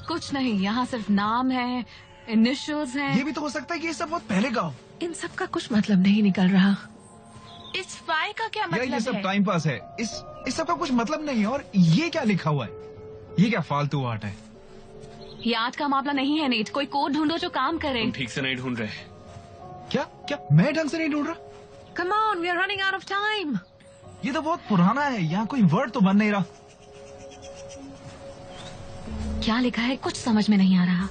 कुछ नहीं, यहाँ सिर्फ नाम है, इनिशियल्स हैं।
ये भी तो हो सकता है कि ये सब बहुत पहले का हो।
इन सब का कुछ मतलब नहीं निकल रहा।
इस फाइल का क्या मतलब
ये सब
है?
टाइम पास है। इस सब का कुछ मतलब नहीं है। और ये क्या लिखा हुआ है? ये क्या फालतू आर्ट है?
ये आज का मामला नहीं है नेट। कोई कोड ढूंढो जो काम करे।
तुम ठीक से नहीं ढूंढ रहे।
क्या मैं ढंग से नहीं ढूंढ रहा?
Come on, we are running out of time.
ये तो बहुत पुराना है। यहाँ कोई वर्ड तो बन नहीं रहा।
क्या लिखा है कुछ समझ में नहीं आ रहा।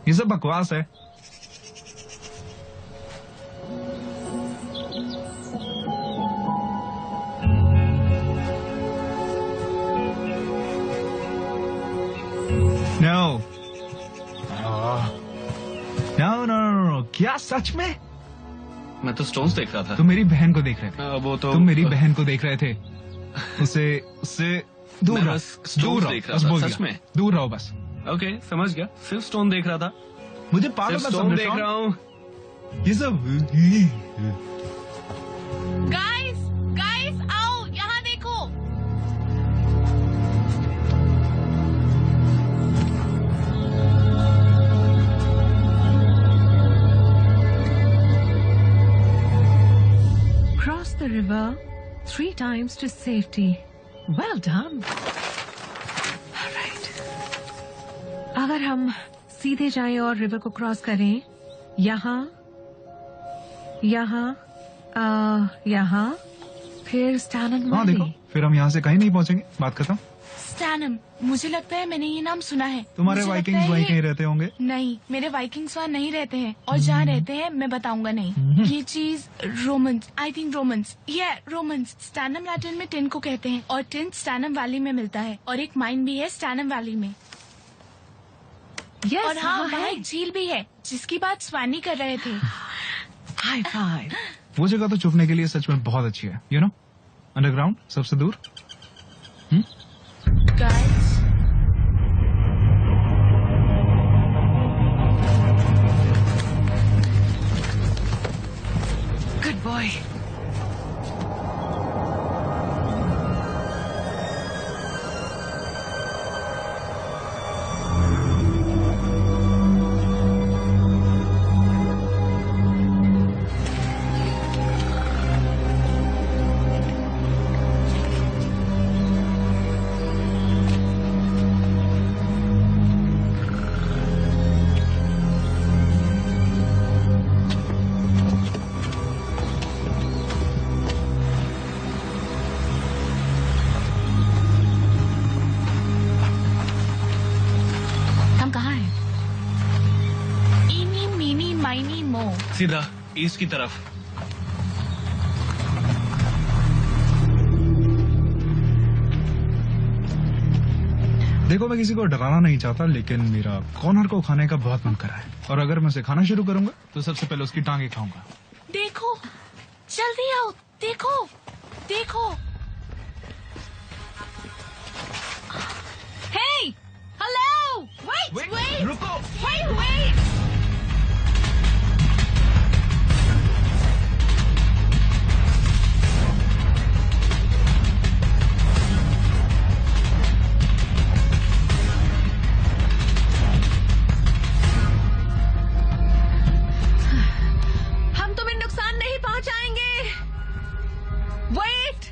ये सब बकवास है। No. क्या सच में?
मैं तो स्टोन्स देख रहा था।
तुम मेरी बहन को देख रहे थे।
वो तो
तुम मेरी बहन को देख रहे थे। उससे दूर रहो, दूर रहो, बस बोल दिया।
सच में
दूर रहो बस।
ओके, समझ गया। सिर्फ स्टोन देख रहा था।
मुझे पागल मत समझो।
देख रहा हूँ
ये सब।
गाइस आओ, यहाँ देखो।
Cross the river 3 times to safety. Well done. All right. अगर हम सीधे जाएं और रिवर को क्रॉस करें, यहाँ, फिर स्टैनम
हाँ देखो, फिर हम यहाँ से कहीं नहीं पहुँचेंगे। बात खत्म।
स्टैनम, मुझे लगता है मैंने ये नाम सुना है।
तुम्हारे
मुझे लगता
वाइकिंग्स
है
वहीं
ये-
कहीं रहते होंगे।
नहीं, मेरे वाइकिंग्स वहाँ नहीं रहते हैं, और जहाँ रहते हैं मैं बताऊंगा नहीं। ये चीज रोमन्स, आई थिंक रोमन्स, ये रोमन्स। स्टैनम लैटिन में टिन को कहते हैं, और टिन स्टैनम वैली में मिलता है, और एक माइन भी है स्टैनम वैली में।
Yes,
और हाँ,
वहाँ
वहाँ
है।
एक झील भी है जिसकी बात स्वानी कर रहे थे।
High five.
वो जगह तो छुपने के लिए सच में बहुत अच्छी है। यू नो, अंडरग्राउंड सबसे दूर।
Guys,
Good boy.
हम कहाँ हैं?
इनी मीनी माइनी मो।
सीधा ईस्ट की तरफ।
देखो, मैं किसी को डराना नहीं चाहता, लेकिन मेरा कॉर्नर को खाने का बहुत मन कर रहा है, और अगर मैं उसे खाना शुरू करूंगा तो सबसे पहले उसकी टांगे खाऊंगा।
देखो, जल्दी आओ, देखो, देखो।
Hey! Hello! Wait!
रुको।
Wait!
हम तुम्हें नुकसान नहीं पहुंचाएंगे। Wait!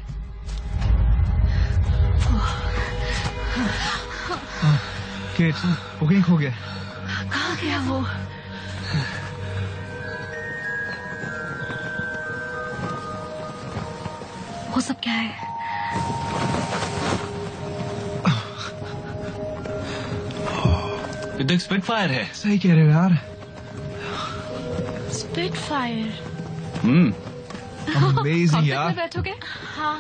केट, बुकिंग हो गया।
कहाँ गया वो?
वो सब क्या है?
ये तो स्पिटफायर है।
सही कह रहे हो यार।
स्पिटफायर।
अमेजिंग यार।
बैठोगे?
हाँ।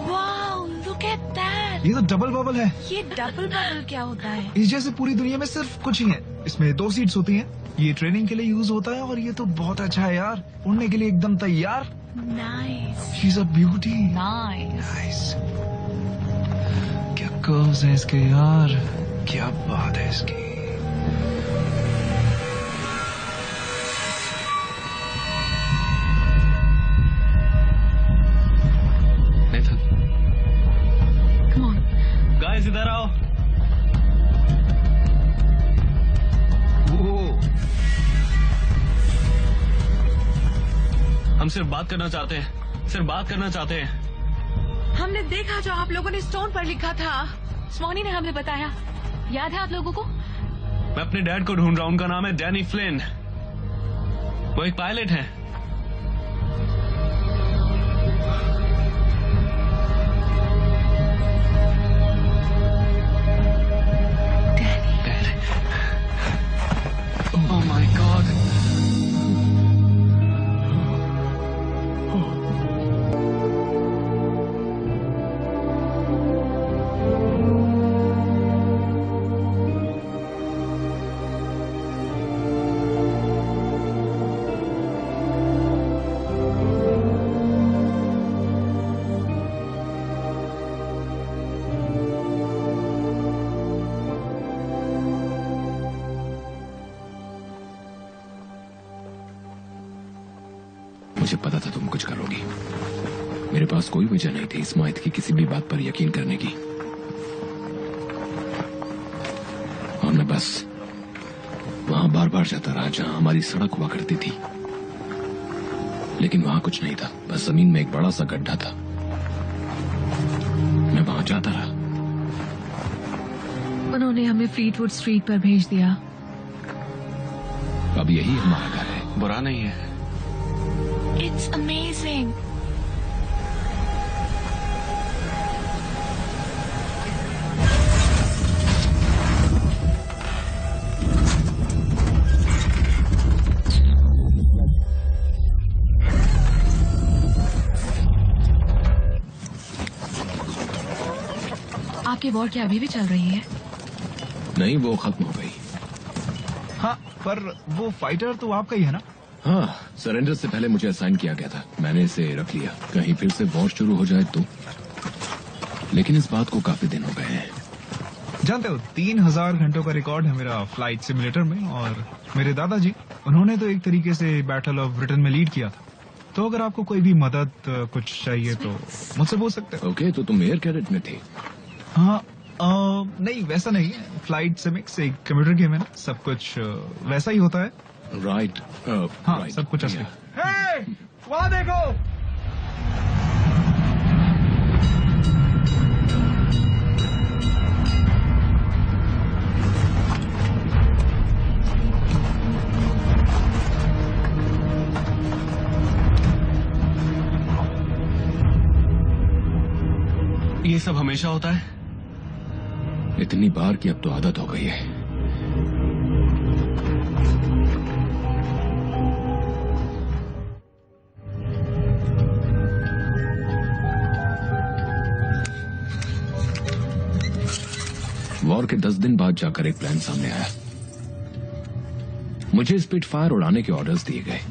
Wow, look at that.
ये तो डबल बबल है।
ये डबल बबल क्या होता है?
इस जैसे पूरी दुनिया में सिर्फ कुछ ही है। इसमें 2 सीट्स होती हैं। ये ट्रेनिंग के लिए यूज होता है, और ये तो बहुत अच्छा है यार, उड़ने के लिए एकदम तैयार।
Nice.
She is a beauty.
Nice.
क्या कर्व्स है इसके यार, क्या बात है इसकी।
Come on.
गाइस इधर आओ। हम सिर्फ बात करना चाहते हैं, सिर्फ बात करना चाहते हैं।
हमने देखा जो आप लोगों ने स्टोन पर लिखा था।
स्वानी ने हमें बताया, याद है आप लोगों को?
मैं अपने डैड को ढूंढ रहा हूँ। उनका नाम है डैनी फ्लिन। वो एक पायलट है। Oh my God.
मुझे पता था तुम कुछ करोगी। मेरे पास कोई वजह नहीं थी स्माइथ की किसी भी बात पर यकीन करने की, और मैं बस वहां बार बार जाता रहा जहां हमारी सड़क हुआ करती थी, लेकिन वहां कुछ नहीं था, बस जमीन में एक बड़ा सा गड्ढा था। मैं वहां जाता रहा।
उन्होंने हमें फ्लीटवुड स्ट्रीट पर भेज दिया।
अब यही हमारा घर है।
बुरा नहीं है।
It's amazing.
आपकी वॉर क्या अभी भी चल रही है?
नहीं, वो खत्म हो गई।
हाँ, पर वो फाइटर तो आपका ही है ना?
हाँ, सरेंडर से पहले मुझे असाइन किया गया था, मैंने इसे रख लिया, कहीं फिर से वॉर शुरू हो जाए तो। लेकिन इस बात को काफी दिन हो गए हैं।
जानते हो, 3000 घंटों का रिकॉर्ड है मेरा फ्लाइट सिमुलेटर में, और मेरे दादाजी उन्होंने तो एक तरीके से बैटल ऑफ ब्रिटेन में लीड किया था। तो अगर आपको कोई भी मदद कुछ चाहिए तो मुझसे पूछ सकते हो।
ओके, तो तुम एयर कैडेट में थे?
हाँ, नहीं वैसा नहीं है। फ्लाइट सिमिक्स एक कंप्यूटर गेम है ना, सब कुछ वैसा ही होता है।
राइट।
हाँ, सब कुछ असली। वहाँ देखो।
ये सब हमेशा होता है?
इतनी बार कि अब तो आदत हो गई है। वॉर के 10 दिन बाद जाकर एक प्लान सामने आया। मुझे स्पिटफायर उड़ाने के ऑर्डर्स दिए गए।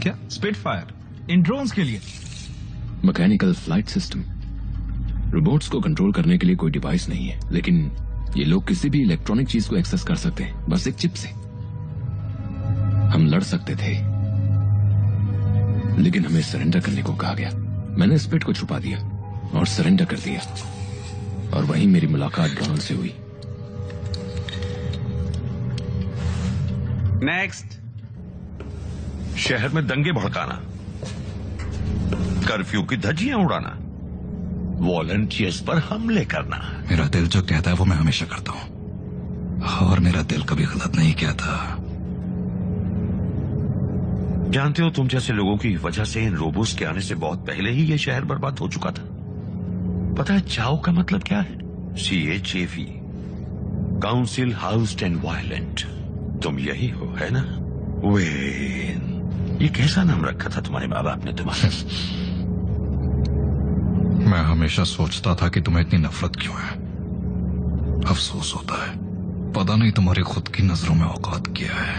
क्या स्पिटफायर? इन ड्रोन्स के लिए?
Mechanical flight system. रोबोट्स को कंट्रोल करने के लिए कोई डिवाइस नहीं है, लेकिन ये लोग किसी भी इलेक्ट्रॉनिक चीज को एक्सेस कर सकते हैं, बस एक चिप से। हम लड़ सकते थे, लेकिन हमें सरेंडर करने को कहा गया। मैंने स्पिट को छुपा दिया और सरेंडर कर दिया, और वहीं मेरी मुलाकात डोनाल्ड से हुई।
नेक्स्ट।
शहर में दंगे भड़काना, कर्फ्यू की धज्जियां उड़ाना, वॉलंटियर्स पर हमले करना।
मेरा दिल जो कहता है वो मैं हमेशा करता हूँ, और मेरा दिल कभी गलत नहीं कहता।
जानते हो, तुम जैसे लोगों की वजह से इन रोबोट्स के आने से बहुत पहले ही ये शहर बर्बाद हो चुका था। पता है चाओ का मतलब क्या है? CHAV, council housed and violent. तुम यही हो, है ना? वेन, ये कैसा नाम रखा था तुम्हारे माँ बाप ने तुम्हारा?
मैं हमेशा सोचता था कि तुम्हें इतनी नफरत क्यों है। अफसोस होता है, पता नहीं तुम्हारी खुद की नजरों में औकात क्या है।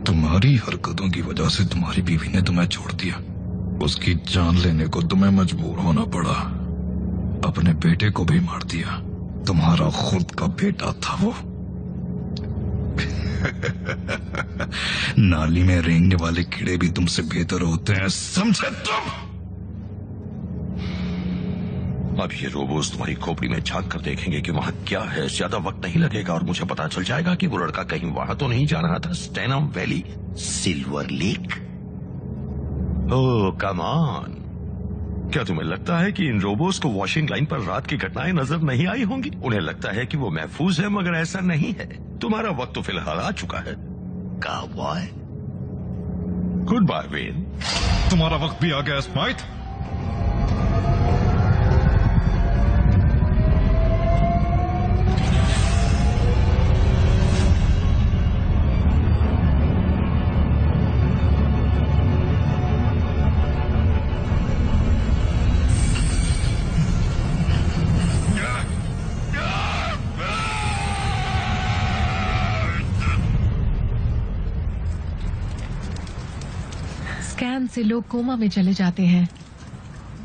तुम्हारी हरकतों की वजह से तुम्हारी बीवी ने तुम्हें छोड़ दिया, उसकी जान लेने को तुम्हें मजबूर होना पड़ा, अपने बेटे को भी मार दिया। तुम्हारा खुद का बेटा था वो। नाली में रेंगने वाले कीड़े भी तुमसे बेहतर होते हैं, समझे तुम?
अब ये रोबोट्स तुम्हारी खोपड़ी में झांक कर देखेंगे कि वहां क्या है। ज्यादा वक्त नहीं लगेगा और मुझे पता चल जाएगा कि वो लड़का कहीं वहां तो नहीं जा रहा था। स्टैनम Valley, Silver Lake. Oh come on, क्या तुम्हें लगता है कि इन रोबोट्स को वॉशिंग लाइन पर रात की घटनाएं नजर नहीं आई होंगी? उन्हें लगता है कि वो महफूज है, मगर ऐसा नहीं है। तुम्हारा वक्त तो फिलहाल आ चुका है। Cowboy, good bye Wayne.
तुम्हारा वक्त भी आ गया स्माइथ।
स्कैन से लोग कोमा में चले जाते हैं,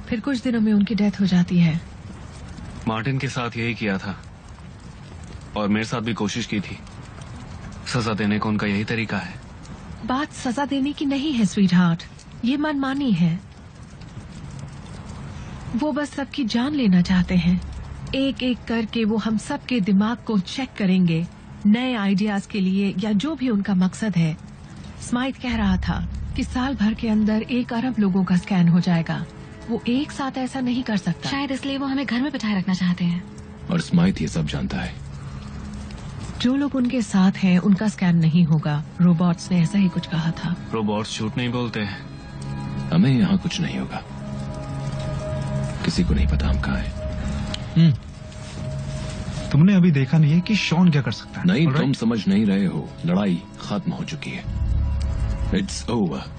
फिर कुछ दिनों में उनकी डेथ हो जाती है।
मार्टिन के साथ यही किया था, और मेरे साथ भी कोशिश की थी। सजा देने का उनका यही तरीका है।
बात सजा देने की नहीं है स्वीट हार्ट, ये मनमानी है। वो बस सबकी जान लेना चाहते हैं। एक एक करके वो हम सबके दिमाग को चेक करेंगे, नए आइडियाज के लिए या जो भी उनका मकसद है। स्माइथ कह रहा था कि साल भर के अंदर 1 अरब लोगों का स्कैन हो जाएगा। वो एक साथ ऐसा नहीं कर सकता।
शायद इसलिए वो हमें घर में बिठाए रखना चाहते हैं।
और स्माइथ ये सब जानता है।
जो लोग उनके साथ हैं उनका स्कैन नहीं होगा। रोबोट्स ने ऐसा ही कुछ कहा था।
रोबोट्स झूठ नहीं बोलते हैं।
हमें यहाँ कुछ नहीं होगा। किसी को नहीं पता हम कहाँ हैं।
तुमने अभी देखा नहीं है कि शॉन क्या कर सकता है।
नहीं, तुम समझ नहीं रहे हो। लड़ाई खत्म हो चुकी है। It's over.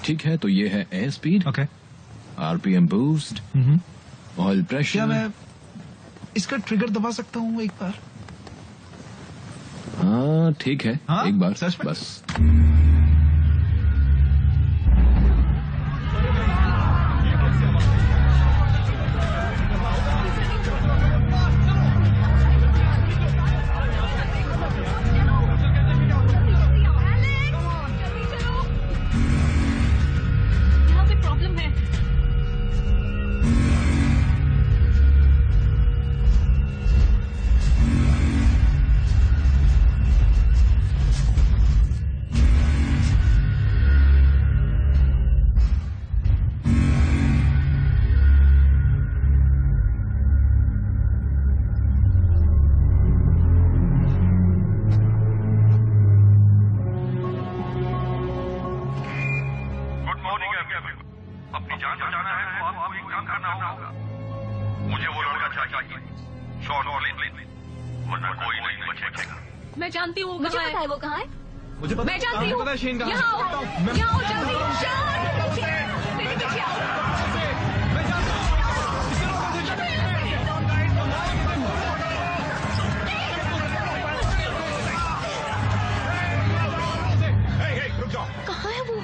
ठीक है, तो ये है air speed,
okay,
RPM boost, oil pressure.
क्या मैं इसका ट्रिगर दबा सकता हूँ एक बार?
हाँ ठीक है,
हाँ?
एक बार
सच में?
बस।
अपनी जान बचाना है तो आपको एक काम करना होगा। मुझे वो लड़का चाहिए, शॉन प्लेन, वरना कोई नहीं बचेगा।
मैं जानती हूँ
मुझे पता है वो कहाँ है।
मुझे पता
मैं जानती हूँ।
पता है शेन कहाँ है।
यहाँ आओ, यहाँ आओ जल्दी। शॉन, मेरे पीछे आओ।
कहाँ है वो?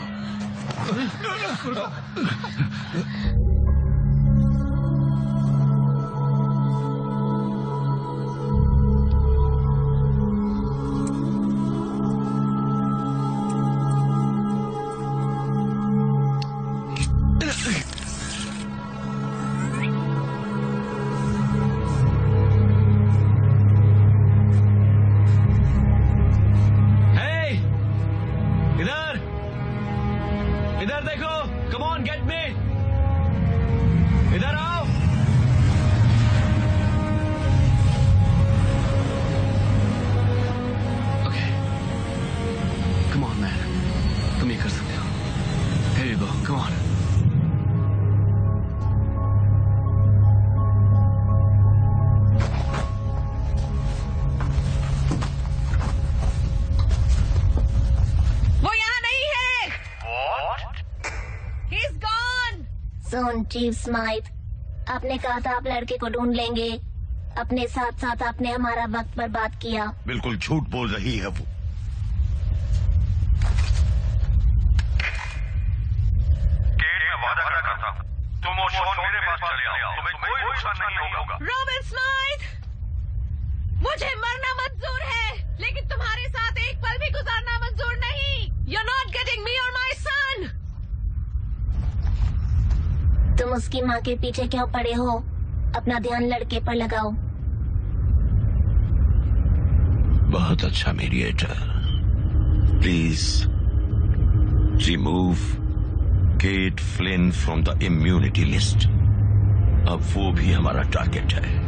इधर देखो, कम ऑन गेट मी, इधर आओ।
ओके, कम ऑन मैन, तुम ये कर सकते हो। Here you go, come on.
Son chief Smythe, आपने कहा था आप लड़के को ढूंढ लेंगे। अपने साथ साथ आपने हमारा वक्त बर्बाद किया।
बिल्कुल झूठ बोल रही है वो।
मैं वादा करता हूं, तुम और शॉन मेरे पास चले आओ, तुम्हें कोई नुकसान नहीं होगा।
रॉबिन स्माइथ, मुझे मरना मंजूर है, लेकिन तुम्हारे साथ एक पल भी गुजारना मंजूर नहीं। You're not getting me or my son.
तुम उसकी माँ के पीछे क्यों पड़े हो? अपना ध्यान लड़के पर लगाओ।
बहुत अच्छा mediator. Please remove Kate Flynn from the immunity list. अब वो भी हमारा टारगेट है।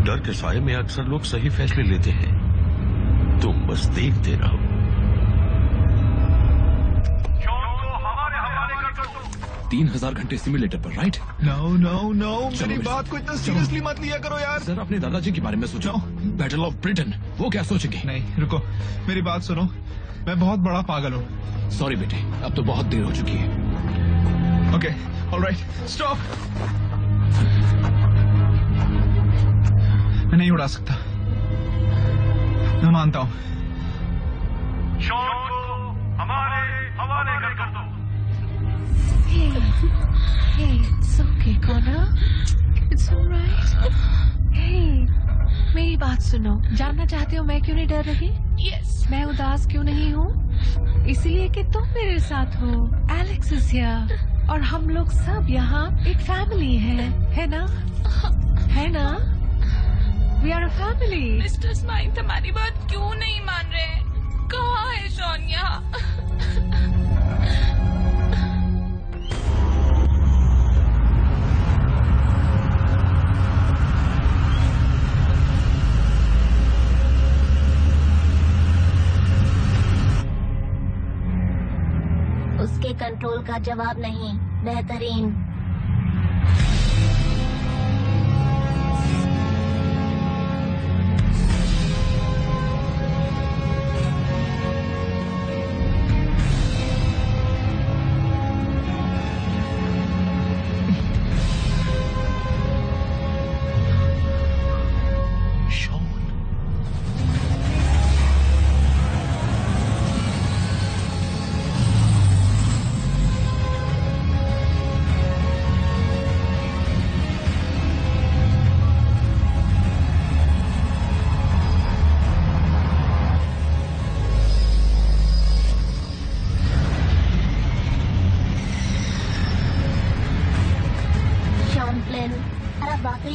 डर के साये में अक्सर लोग सही फैसले लेते हैं। तुम बस देखते रहो।
3000 घंटे सिमुलेटर पर, राइट?
नो नो नो, मेरी बात को इतना सीरियसली मत लिया करो यार।
सर, अपने दादाजी के बारे में सोचो। बैटल ऑफ ब्रिटेन, वो क्या सोचेंगे?
नहीं, रुको, मेरी बात सुनो। मैं बहुत बड़ा पागल हूँ।
सॉरी बेटे, अब तो बहुत देर हो चुकी है।
Okay, alright, stop. मैं नहीं उड़ा सकता, मैं मानता हूँ।
हमारे हवाले कर दो।
Hey, it's okay, Connor. It's alright. Hey, मेरी बात सुनो। जानना चाहते हो मैं क्यों नहीं डर रही?
Yes.
मैं उदास क्यों नहीं हूँ? इसलिए कि तुम मेरे साथ हो। Alex is here, और हम लोग सब यहाँ एक फैमिली है ना? है ना? We are a family.
Mister Smythe हमारी बात क्यों नहीं मान रहे? कहाँ है शॉन यहाँ?
उसके कंट्रोल का जवाब नहीं। बेहतरीन।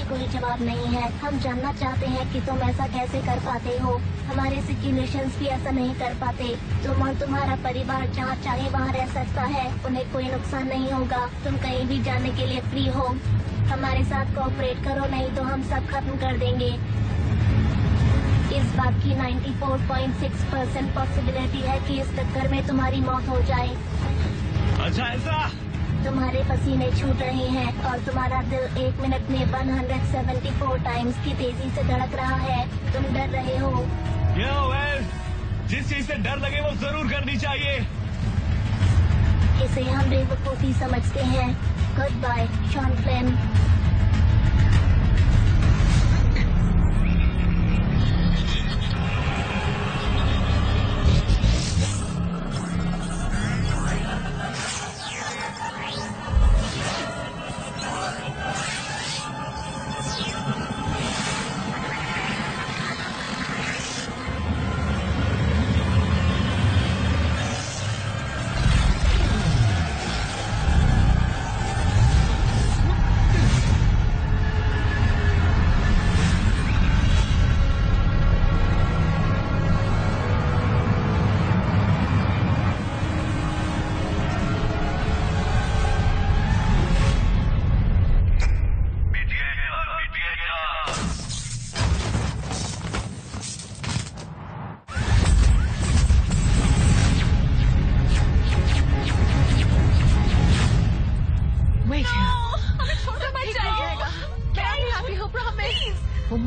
कोई जवाब नहीं है। हम जानना चाहते हैं कि तुम ऐसा कैसे कर पाते हो। हमारे सिक्यूलेशंस भी ऐसा नहीं कर पाते। तुम और तुम्हारा परिवार जहाँ चाहे वहाँ रह सकता है। उन्हें कोई नुकसान नहीं होगा। तुम कहीं भी जाने के लिए फ्री हो। हमारे साथ कोऑपरेट करो, नहीं तो हम सब खत्म कर देंगे। इस बात की 94.6% पॉसिबिलिटी है कि इस टक्कर में तुम्हारी मौत हो जाए।
अच्छा ऐसा?
तुम्हारे पसीने छूट रहे हैं और तुम्हारा दिल 1 मिनट में 174 टाइम्स की तेजी से धड़क रहा है। तुम डर रहे हो।
जिस चीज से डर लगे वो जरूर करनी चाहिए।
इसे हम बेवकूफी समझते हैं। Good bye Shawn Flynn.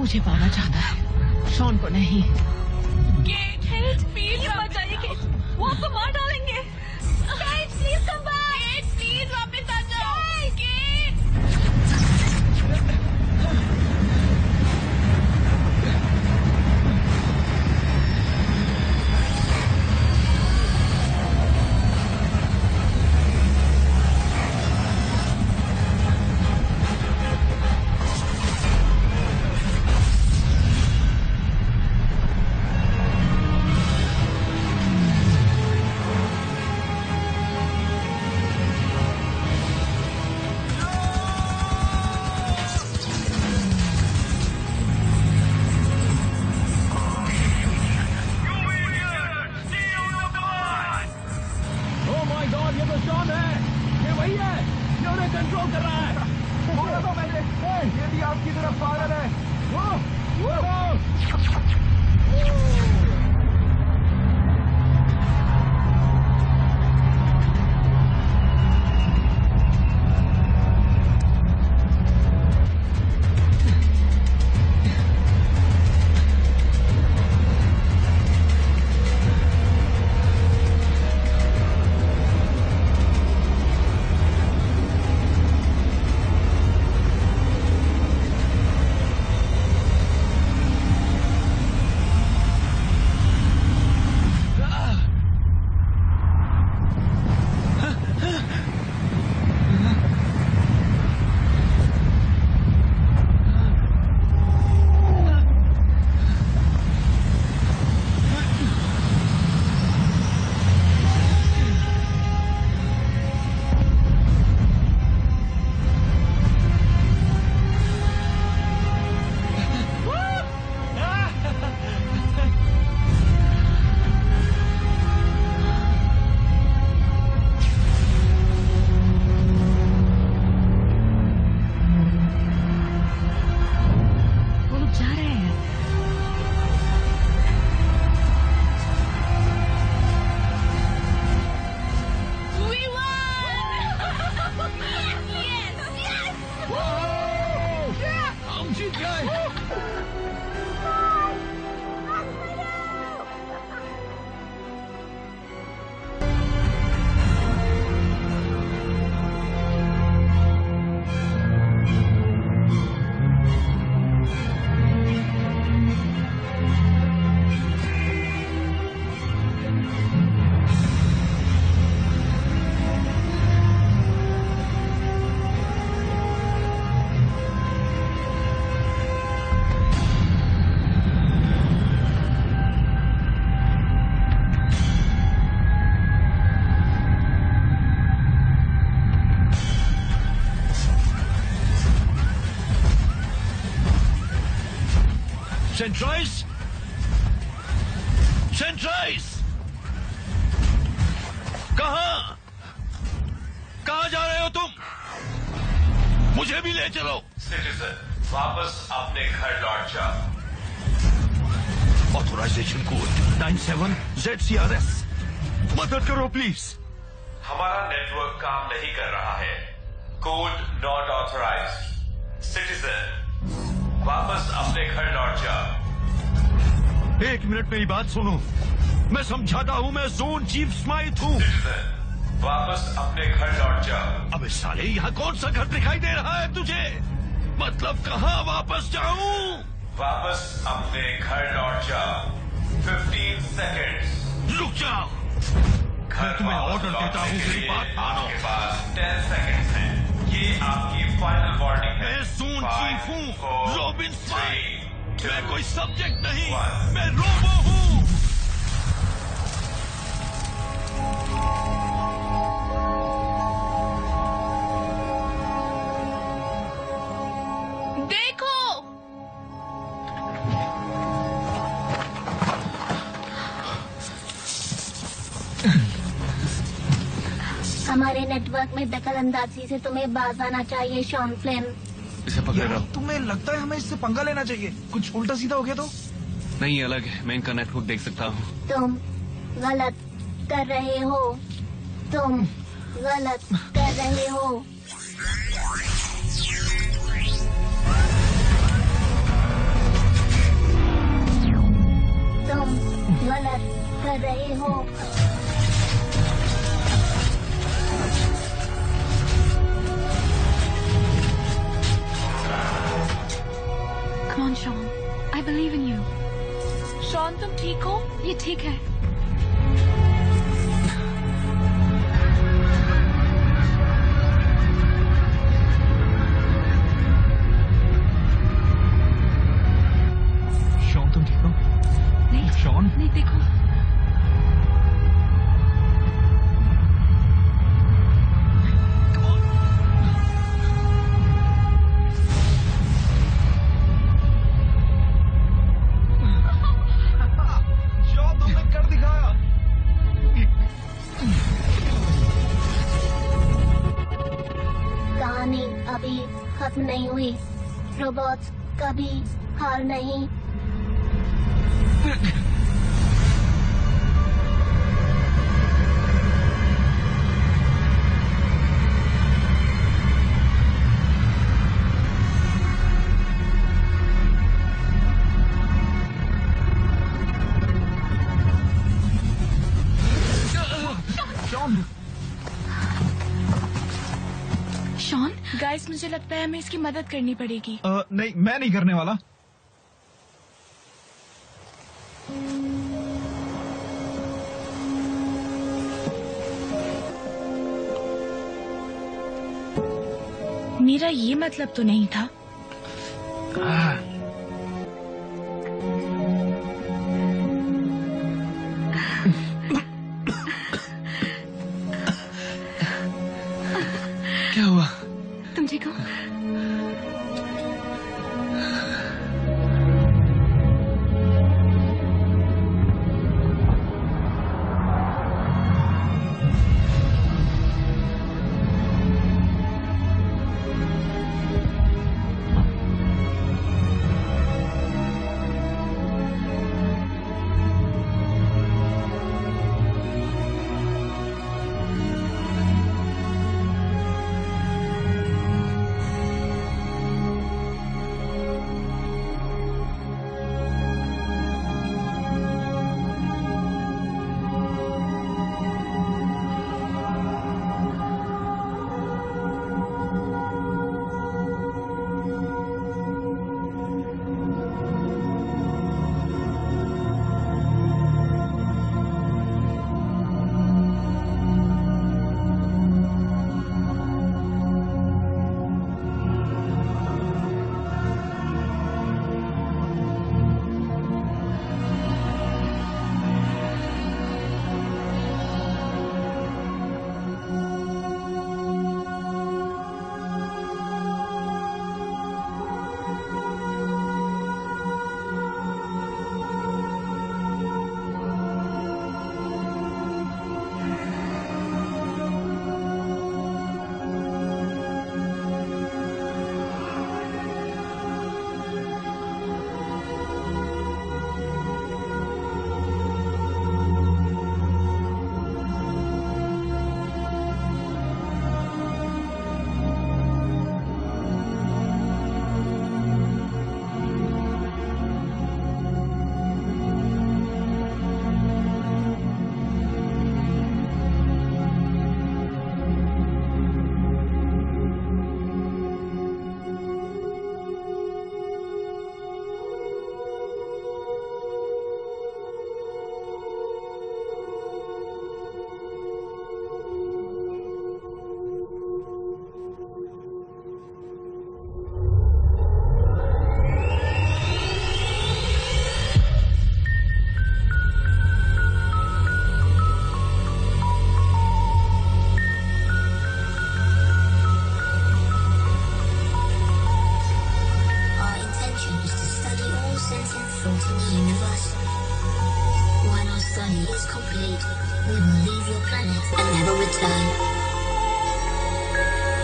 मुझे पाना चाहता है, शॉन को नहीं।
केट, प्लीज मत जाइए केट, वो आपको मार डालेंगे। Kate, please come back. Kate, please वापस आ जाओ। केट।
सेंट्राइज, सेंट्राइज, कहाँ जा रहे हो तुम? मुझे भी ले चलो।
सिटीजन, वापस अपने घर लौट जाओ।
Authorisation code 97ZCRS। मदद करो प्लीज।
हमारा नेटवर्क काम नहीं कर रहा है। Code not authorised. सिटीजन, वापस अपने घर लौट जाओ।
1 मिनट मेरी बात सुनो, मैं समझाता हूँ। मैं जोन चीफ स्माइथ हूँ।
वापस अपने घर लौट जाओ।
अबे साले, यहाँ कौन सा घर दिखाई दे रहा है तुझे? मतलब कहाँ वापस जाऊँ?
वापस अपने घर लौट जाओ। 15 सेकेंड्स।
रुक जाओ, मैं तुम्हें ऑर्डर देता हूँ, मेरी बात मानो।
आपके पास 10 सेकेंड्स हैं। ये आपकी फाइनल वार्निंग है।
मैं जोन चीफ हूँ, रॉबिन स्माइथ। मैं कोई सब्जेक्ट नहीं, मैं रोबो हूँ।
देखो,
हमारे नेटवर्क में दखलंदाजी से तुम्हें बाज आना चाहिए, शॉन फ्लिन।
इसे पकड़ेगा।
तुम्हें लगता है हमें इससे पंगा लेना चाहिए? कुछ उल्टा सीधा हो गया तो?
नहीं, अलग है। मैं इनका नेटवर्क देख सकता हूँ।
तुम गलत कर रहे हो, तुम गलत कर रहे हो। तुम गलत कर रहे हो।
Come on, Sean. I believe in you.
Shawn तुम ठीक हो?
ये ठीक है।
शॉन तुम ठीक हो?
नहीं
शॉन?
नहीं देखो।
कहानी अभी खत्म नहीं हुई। रोबोट्स कभी हार नहीं।
शॉन गाइस मुझे लगता है हमें इसकी मदद करनी पड़ेगी।
नहीं मैं नहीं करने वाला।
मेरा ये मतलब तो नहीं था।
क्या हुआ?
तुम ठीक हो?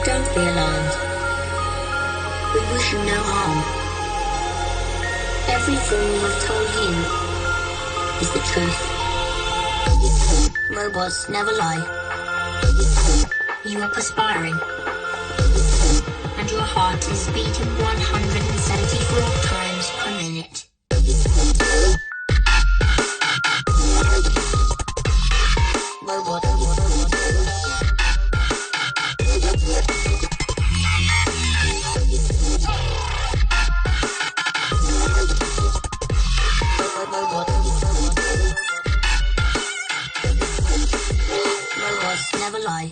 Don't be alarmed. We wish you no harm. Everything we have told you is the truth. Robots never lie. You are perspiring. And your heart is beating 174 times per minute.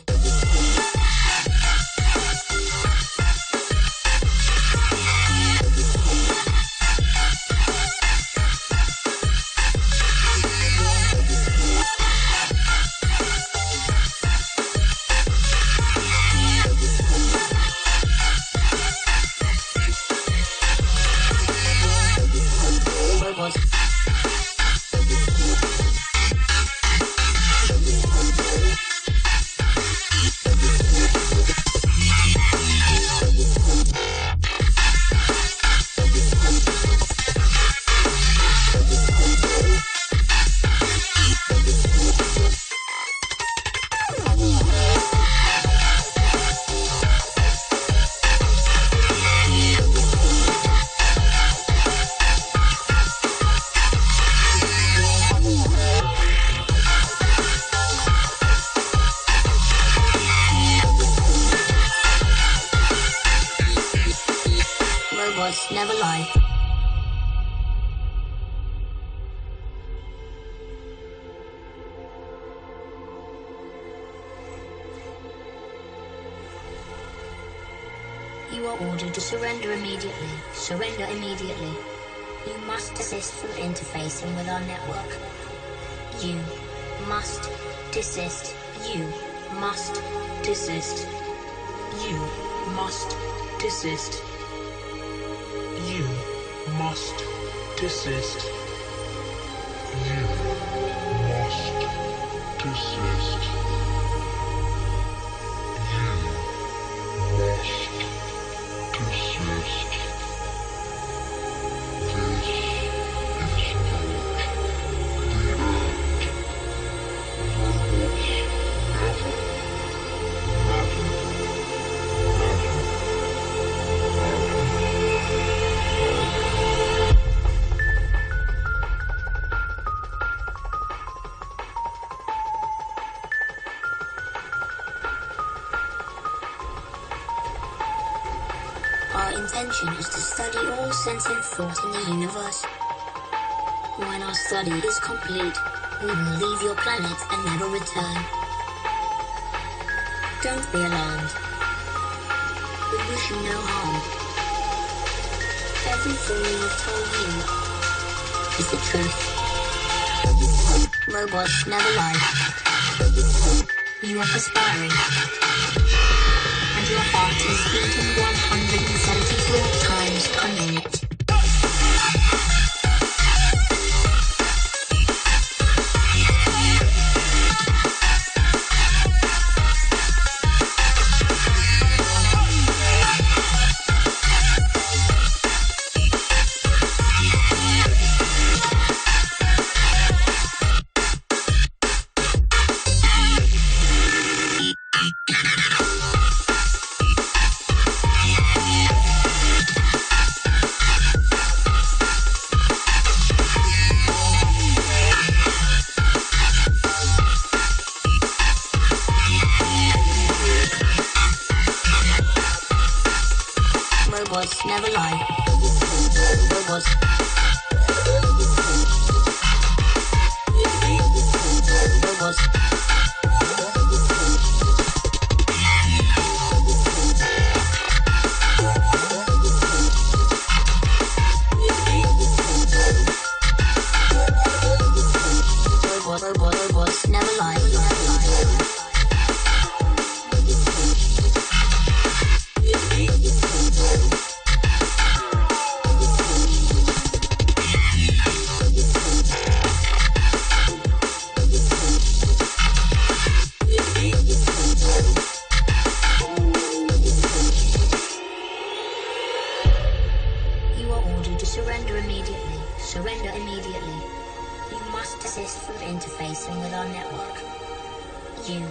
lie. Robots never lie. You are ordered to surrender immediately. Surrender immediately. You must desist from interfacing with our network. You must desist. You must desist.
You must desist. You must desist. You must desist.
Our intention is to study all sentient thought in the universe. When our study is complete, we will leave your planet and never return. Don't be alarmed. We wish you no harm. Everything we have told you is the truth. Robots never lie. You are perspiring. And your heart is beating 174 times per minute. Robots never lie. Robots. Robots. Robots never lie. Surrender immediately. Surrender immediately. You must desist from interfacing with our network. You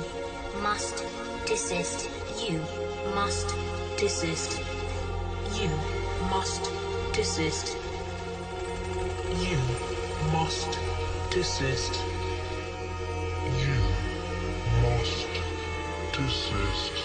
must desist. You must desist.
You must desist. You must desist.
You must desist.